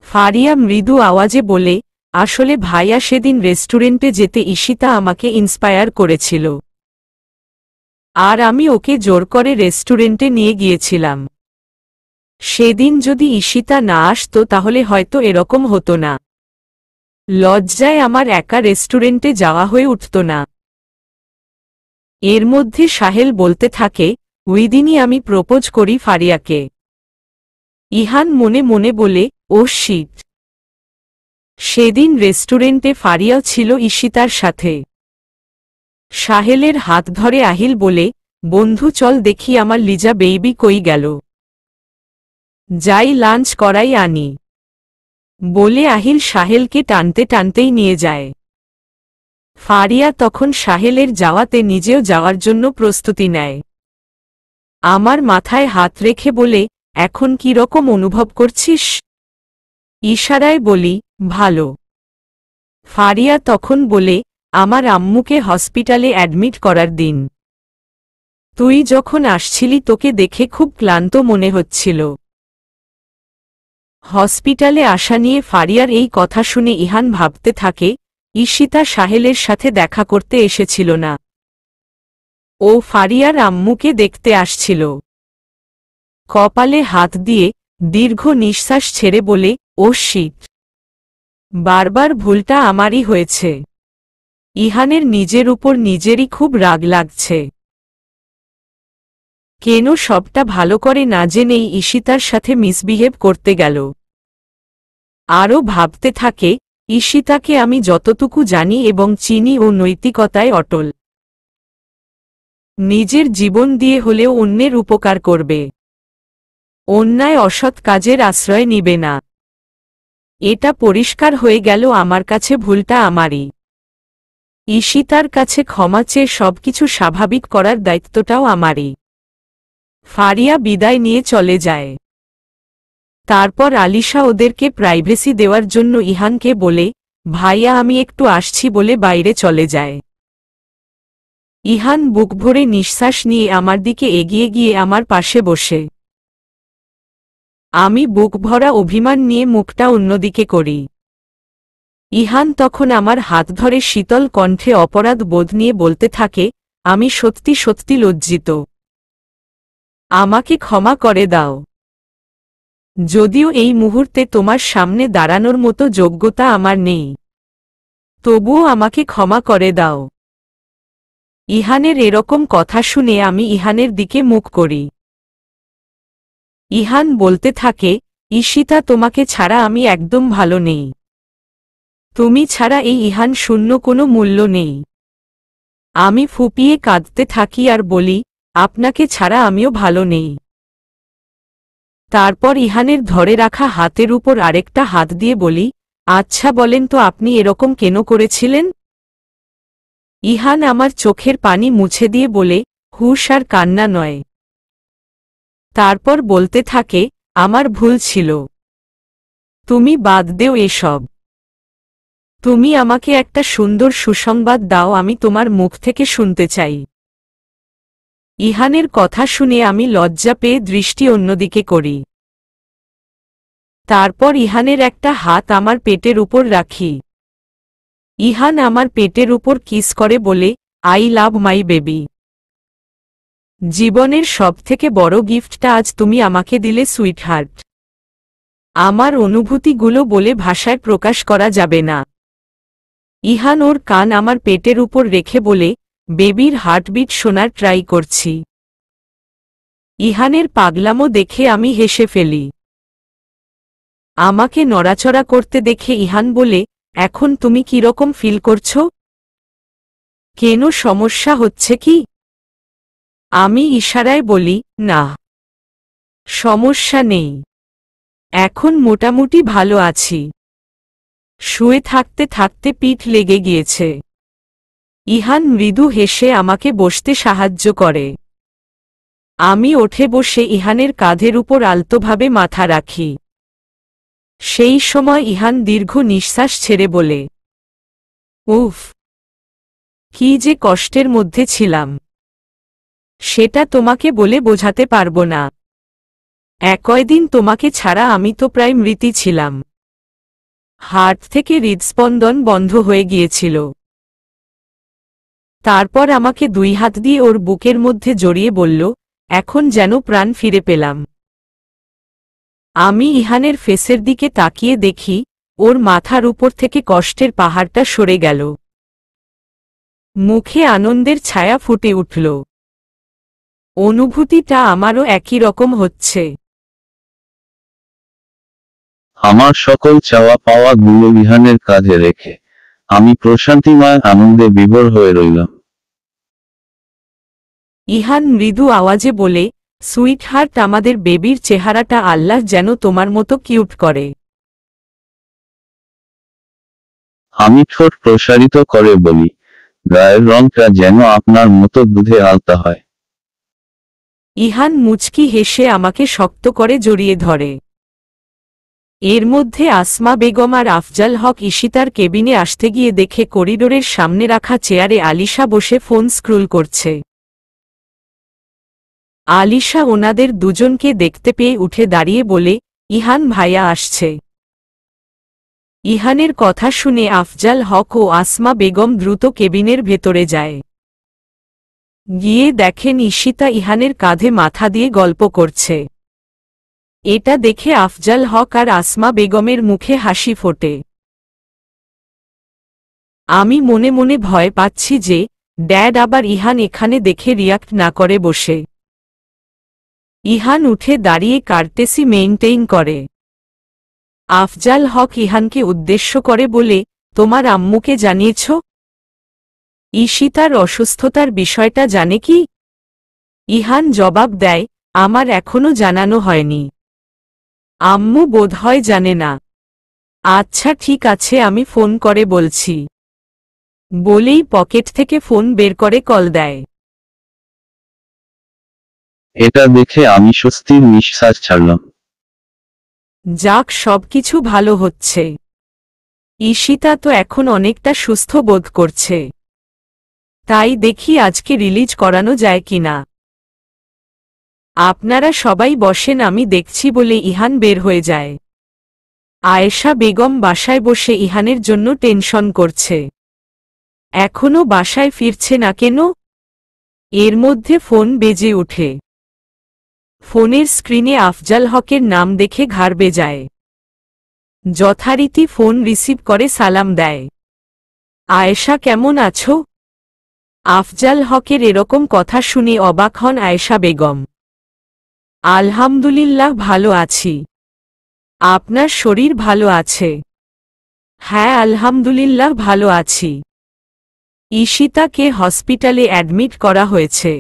ফারিয়া মৃদু আওয়াজে বলে, আসলে ভাইয়া সেদিন রেস্টুরেন্টে যেতে ঈশিতা আমাকে ইন্সপায়ার করেছিল। আর আমি ওকে জোর করে রেস্টুরেন্টে নিয়ে গিয়েছিলাম। সেদিন যদি ঈশিতা না আসতো তাহলে হয়তো এরকম হতো না। লজ্জায় আমার একা রেস্টুরেন্টে যাওয়া হয়ে উঠত না। এর মধ্যে সাহেল বলতে থাকে, ওই দিনই আমি প্রপোজ করি ফারিয়াকে। ইহান মনে মনে বলে, ও শিট। সেদিন রেস্টুরেন্টে ফারিয়াও ছিল ঈশিতার সাথে। সাহেলের হাত ধরে আহিল বলে, বন্ধু চল দেখি আমার লিজা বেইবি কই গেল। যাই লাঞ্চ করাই আনি। বলে আহিল সাহেলকে টানতে টানতেই নিয়ে যায়। ফারিয়া তখন সাহেলের যাওয়াতে নিজেও যাওয়ার জন্য প্রস্তুতি নেয়। আমার মাথায় হাত রেখে বলে, এখন কি রকম অনুভব করছিস? ইশারায় বলি, ভালো। ফারিয়া তখন বলে, আমার আম্মুকে হসপিটালে অ্যাডমিট করার দিন তুই যখন আসছিলি তোকে দেখে খুব ক্লান্ত মনে হচ্ছিল। হসপিটালে আসা নিয়ে ফারিয়ার এই কথা শুনে ইহান ভাবতে থাকে, ঈশিতা সাহেলের সাথে দেখা করতে এসেছিল না, ও ফারিয়ার আম্মুকে দেখতে আসছিল। কপালে হাত দিয়ে দীর্ঘ নিঃশ্বাস ছেড়ে বলে, ও শিট। বারবার ভুলটা আমারই হয়েছে। ইহানের নিজের উপর নিজেরই খুব রাগ লাগছে। কেন সবটা ভালো করে না জেনেই ঈশিতার সাথে মিসবিহেভ করতে গেল। আরও ভাবতে থাকে, ঈশিতাকে আমি যতটুকু জানি এবং চিনি ও নৈতিকতায় অটল। নিজের জীবন দিয়ে হলেও অন্যের উপকার করবে। অন্যায় অসৎ কাজের আশ্রয় নিবে না। এটা পরিষ্কার হয়ে গেল আমার কাছে ভুলটা আমারই। ঈশিতার কাছে ক্ষমা চেয়ে সবকিছু স্বাভাবিক করার দায়িত্বটাও আমারই। ফারিয়া বিদায় নিয়ে চলে যায়। তারপর আলিশা ওদেরকে প্রাইভেসি দেওয়ার জন্য ইহানকে বলে, ভাইয়া আমি একটু আসছি বলে বাইরে চলে যায়। ইহান বুক ভরে নিঃশ্বাস নিয়ে আমার দিকে এগিয়ে গিয়ে আমার পাশে বসে। আমি বুক ভরা অভিমান নিয়ে মুখটা অন্যদিকে করি। ইহান তখন আমার হাত ধরে শীতল কণ্ঠে অপরাধ বোধ নিয়ে বলতে থাকে, আমি সত্যি সত্যি লজ্জিত। আমাকে ক্ষমা করে দাও। যদিও এই মুহূর্তে তোমার সামনে দাঁড়ানোর মতো যোগ্যতা আমার নেই, তবুও আমাকে ক্ষমা করে দাও। ইহানের এরকম কথা শুনে আমি ইহানের দিকে মুখ করি। ইহান বলতে থাকে, ঈশিতা তোমাকে ছাড়া আমি একদম ভালো নেই। তুমি ছাড়া এই ইহান শূন্য কোনো মূল্য নেই। আমি ফুপিয়ে কাঁদতে থাকি আর বলি, আপনাকে ছাড়া আমিও ভালো নেই। তারপর ইহানের ধরে রাখা হাতের উপর আরেকটা হাত দিয়ে বলি, আচ্ছা বলেন তো আপনি এরকম কেন করেছিলেন? ইহান আমার চোখের পানি মুছে দিয়ে বলে, হুশ আর কান্না নয়। তারপর বলতে থাকে, আমার ভুল ছিল। তুমি বাদ দেও এসব। তুমি আমাকে একটা সুন্দর সুসংবাদ দাও, আমি তোমার মুখ থেকে শুনতে চাই। ইহানের কথা শুনে আমি লজ্জা পেয়ে দৃষ্টি অন্যদিকে করি। তারপর ইহানের একটা হাত আমার পেটের উপর রাখি। ইহান আমার পেটের উপর কিস করে বলে, আই লাভ মাই বেবি। জীবনের সবথেকে বড় গিফটটা আজ তুমি আমাকে দিলে সুইটহার্ট। আমার অনুভূতিগুলো বলে ভাষায় প্রকাশ করা যাবে না। ইহান ওর কান আমার পেটের উপর রেখে বলে, বেবির হার্টবিট শোনার ট্রাই করছি। ইহানের পাগলামো দেখে আমি হেসে ফেলি। আমাকে নড়াচড়া করতে দেখে ইহান বলে, এখন তুমি কিরকম ফিল করছো? কেন সমস্যা হচ্ছে কি? আমি ইশারায় বলি, না, সমস্যা নেই। এখন মোটামুটি ভালো আছি। শুয়ে থাকতে থাকতে পিঠ লেগে গিয়েছে। ইহান মৃদু হেসে আমাকে বসতে সাহায্য করে। আমি উঠে বসে ইহানের কাঁধের উপর আলতোভাবে মাথা রাখি। সেই সময় ইহান দীর্ঘ নিঃশ্বাস ছেড়ে বলে, উফ, কি যে কষ্টের মধ্যে ছিলাম, সেটা তোমাকে বলে বোঝাতে পারবো না। কয়দিন তোমাকে ছাড়া আমি তো প্রায় মৃতই ছিলাম। হার্ট থেকে হৃদস্পন্দন বন্ধ হয়ে গিয়েছিল। তারপর আমাকে 2 হাত দিয়ে ওর বুকের মধ্যে জড়িয়ে বলল, এখন যেন প্রাণ ফিরে পেলাম। আমি ইহানের ফেসের দিকে তাকিয়ে দেখি, ওর মাথার উপর থেকে কষ্টের পাহাড়টা সরে গেল। মুখে আনন্দের ছায়া ফুটে উঠল। অনুভূতিটা আমারও একই রকম হচ্ছে। আমার সকল চাওয়া পাওয়া গুলো ইহানের কাঁধে রেখে আমি প্রশান্তিময় আনন্দে বিভোর হয়ে রইলাম। ইহান মৃদু আওয়াজে বলে, সুইটহার্ট, আমাদের বেবির চেহারাটা আল্লাহ যেন তোমার মতো কিউট করে। আমি ঠোঁট প্রসারিত করে বলি, গায়ের রংটা যেন আপনার মতো দুধে আলতা হয়। ইহান মুচকি হেসে আমাকে শক্ত করে জড়িয়ে ধরে। এর মধ্যে আসমা বেগম আর আফজাল হক ঈশিতার কেবিনে আসতে গিয়ে দেখে করিডোরের সামনে রাখা চেয়ারে আলিশা বসে ফোন স্ক্রোল করছে। আলিশা ওনাদের দুজনকে দেখতে পেয়ে উঠে দাঁড়িয়ে বলে, ইহান ভাইয়া আসছে। ইহানের কথা শুনে আফজাল হক ও আসমা বেগম দ্রুত কেবিনের ভেতরে যায়। গিয়ে দেখেন ঈশিতা ইহানের কাঁধে মাথা দিয়ে গল্প করছে। এটা দেখে আফজাল হক আর আসমা বেগমের মুখে হাসি ফোটে। আমি মনে মনে ভয় পাচ্ছি যে ড্যাড আবার ইহান এখানে দেখে রিয়াক্ট না করে বসে। ইহান উঠে দাঁড়িয়ে কার্টেসি মেইনটেইন করে। আফজাল হক ইহানকে উদ্দেশ্য করে বলে, তোমার আম্মুকে জানিয়েছ? ঈশিতার অসুস্থতার বিষয়টা জানে কি? ইহান জবাব দেয়, আমার এখনো জানানো হয়নি। আম্মু বোধহয় জানে না। আচ্ছা ঠিক আছে, আমি ফোন করে বলছি। বলেই পকেট থেকে ফোন বের করে কল দেয়। এটা দেখে আমি স্বস্তির নিঃশ্বাস ছাড়লাম। যাক, সবকিছু ভালো হচ্ছে। ঈশিতা তো এখন অনেকটা সুস্থ বোধ করছে। তাই দেখি আজকে রিলিজ করানো যায় কিনা। আপনারা সবাই বসেন, আমি দেখছি বলে ইহান বের হয়ে যায়। আয়েশা বেগম বাসায় বসে ইহানের জন্য টেনশন করছে। এখনো বাসায় ফিরছে না কেন? এর মধ্যে ফোন বেজে ওঠে। ফোনের স্ক্রিনে আফজাল হকের নাম দেখে ঘাড় বেজায়। যথারীতি ফোন রিসিভ করে সালাম দেয়। আয়েশা, কেমন আছো? আফজাল হকের এরকম কথা শুনে অবাক হন আয়েশা বেগম। আলহামদুলিল্লাহ ভালো আছি। আপনার শরীর ভালো আছে? হ্যাঁ আলহামদুলিল্লাহ ভালো আছি। ঈশিতাকে হসপিটালে অ্যাডমিট করা হয়েছে।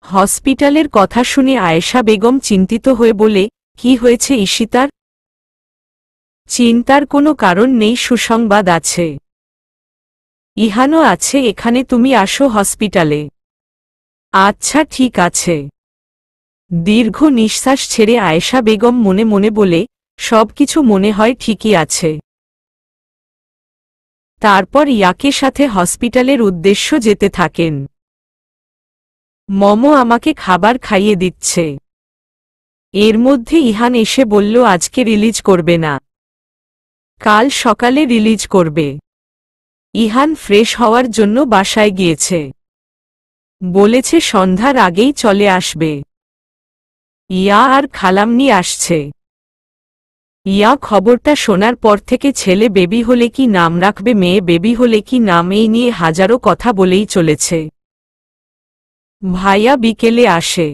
হসপিটালের কথা শুনে আয়েশা বেগম চিন্তিত হয়ে বলে, কি হয়েছে ঈশিতার? চিন্তার কোনো কারণ নেই, সুসংবাদ আছে। ইহানও আছে এখানে, তুমি আসো হসপিটালে। আচ্ছা ঠিক আছে। দীর্ঘ নিঃশ্বাস ছেড়ে আয়েশা বেগম মনে মনে বলে, সবকিছু মনে হয় ঠিকই আছে। তারপর ইয়াকে সাথে হসপিটালের উদ্দেশ্য যেতে থাকেন। মম আমাকে খাবার খাইয়ে দিচ্ছে। এর মধ্যে ইহান এসে বলল আজকে রিলিজ করবে না, কাল সকালে রিলিজ করবে। ইহান ফ্রেশ হওয়ার জন্য বাসায় গিয়েছে। বলেছে সন্ধ্যার আগেই চলে আসবে। ইয়া আর খালামনি আসছে। ইয়া খবরটা শোনার পর থেকে ছেলে বেবি হলে কি নাম রাখবে, মেয়ে বেবি হলে কি নাম, এই নিয়ে হাজারো কথা বলেই চলেছে। ভাইয়া বিকেলে আসে।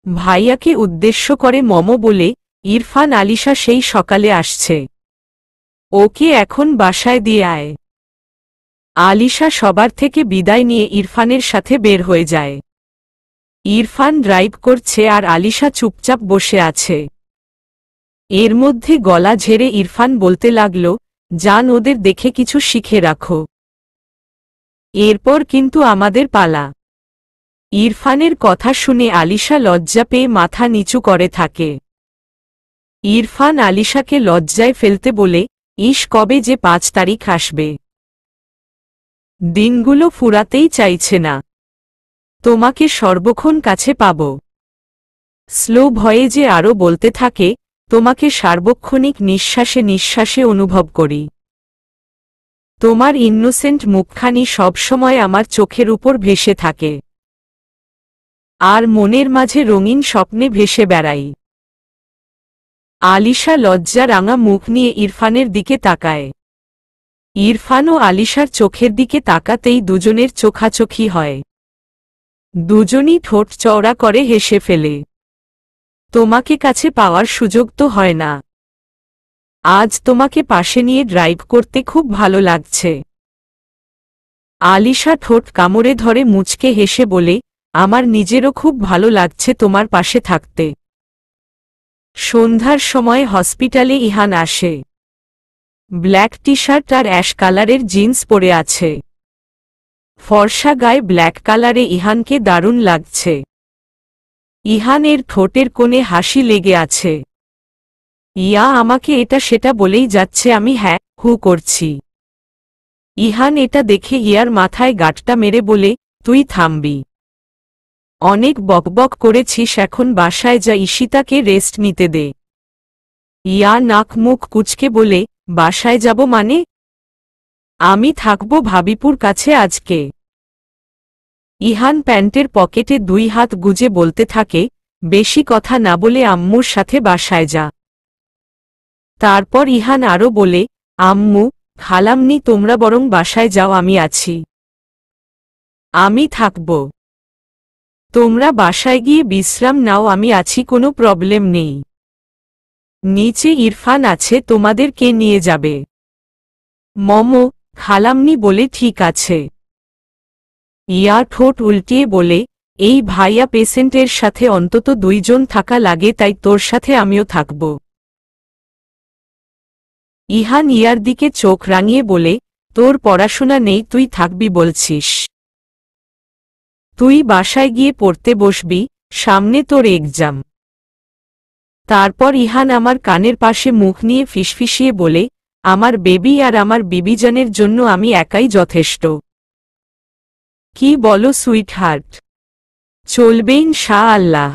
ভাইয়াকে উদ্দেশ্য করে মম বলে, ইরফান আলিশা সেই সকালে আসছে। ওকে এখন বাসায় দিয়ে আয়। আলিশা সবার থেকে বিদায় নিয়ে ইরফানের সাথে বের হয়ে যায়। ইরফান ড্রাইভ করছে আর আলিশা চুপচাপ বসে আছে। এর মধ্যে গলা ঝেড়ে ইরফান বলতে লাগল, জান ওদের দেখে কিছু শিখে রাখো। এরপর কিন্তু আমাদের পালা। ইরফানের কথা শুনে আলিশা লজ্জা পেয়ে মাথা নিচু করে থাকে। ইরফান আলিশাকে লজ্জায় ফেলতে বলে, ইস কবে যে 5 তারিখ আসবে। দিনগুলো ফুরাতেই চাইছে না। তোমাকে সর্বক্ষণ কাছে পাব। স্লো ভয়েজে আরও বলতে থাকে, তোমাকে সার্বক্ষণিক নিঃশ্বাসে নিঃশ্বাসে অনুভব করি। তোমার ইনোসেন্ট মুখখানি সবসময় আমার চোখের উপর ভেসে থাকে, আর মনের মাঝে রঙিন স্বপ্নে ভেসে বেড়াই। আলিশা লজ্জা রাঙা মুখ নিয়ে ইরফানের দিকে তাকায়। ইরফান ও আলিশার চোখের দিকে তাকাতেই দুজনের চোখাচোখি হয়। দুজনই ঠোঁট চওড়া করে হেসে ফেলে। তোমাকে কাছে পাওয়ার সুযোগ তো হয় না। আজ তোমাকে পাশে নিয়ে ড্রাইভ করতে খুব ভালো লাগছে। আলিশা ঠোঁট কামড়ে ধরে মুচকে হেসে বলে, আমার নিজেরও খুব ভালো লাগছে তোমার পাশে থাকতে। সন্ধ্যার সময় হসপিটালে ইহান আসে। ব্ল্যাক টি শার্ট আর অ্যাশ কালারের জিন্স পরে আছে। ফর্সা গায়ে ব্ল্যাক কালারে ইহানকে দারুণ লাগছে। ইহানের ঠোঁটের কোণে হাসি লেগে আছে। ইয়া আমাকে এটা সেটা বলেই যাচ্ছে, আমি হ্যাঁ হু করছি। ইহান এটা দেখে ইয়ার মাথায় গাঁটটা মেরে বলে, তুই থামবি। অনেক বকবক করেছিস, এখন বাসায় যা, ঈশিতাকে রেস্ট নিতে দে। ইয়া নাক মুখ কুচকে বলে, বাসায় যাব মানে? আমি থাকব ভাবিপুর কাছে আজকে। ইহান প্যান্টের পকেটে দুই হাত গুজে বলতে থাকে, বেশি কথা না বলে আম্মুর সাথে বাসায় যা। তারপর ইহান আরও বলে, আম্মু, খালাম্নি তোমরা বরং বাসায় যাও, আমি আছি। আমি থাকব। তোমরা বাসায় গিয়ে বিশ্রাম নাও, আমি আছি, কোনো প্রবলেম নেই। নিচে ইরফান আছে, তোমাদের কে নিয়ে যাবে? মমো, খালাম্নি বলে ঠিক আছে। ইয়া ঠোঁট উল্টিয়ে বলে, এই ভাইয়া পেশেন্টের সাথে অন্তত দুইজন থাকা লাগে, তাই তোর সাথে আমিও থাকব। ইহান ইয়ার দিকে চোখ রাঙিয়ে বলে, তোর পড়াশোনা নেই, তুই থাকবি বলছিস? তুই বাসায় গিয়ে পড়তে বসবি, সামনে তোর এক্সাম। তারপর ইহান আমার কানের পাশে মুখ নিয়ে ফিসফিসিয়ে বলে, আমার বেবি আর আমার বিবিজানের জন্য আমি একাই যথেষ্ট। কি বলো সুইট হার্ট? চলবে ইনশাআল্লাহ।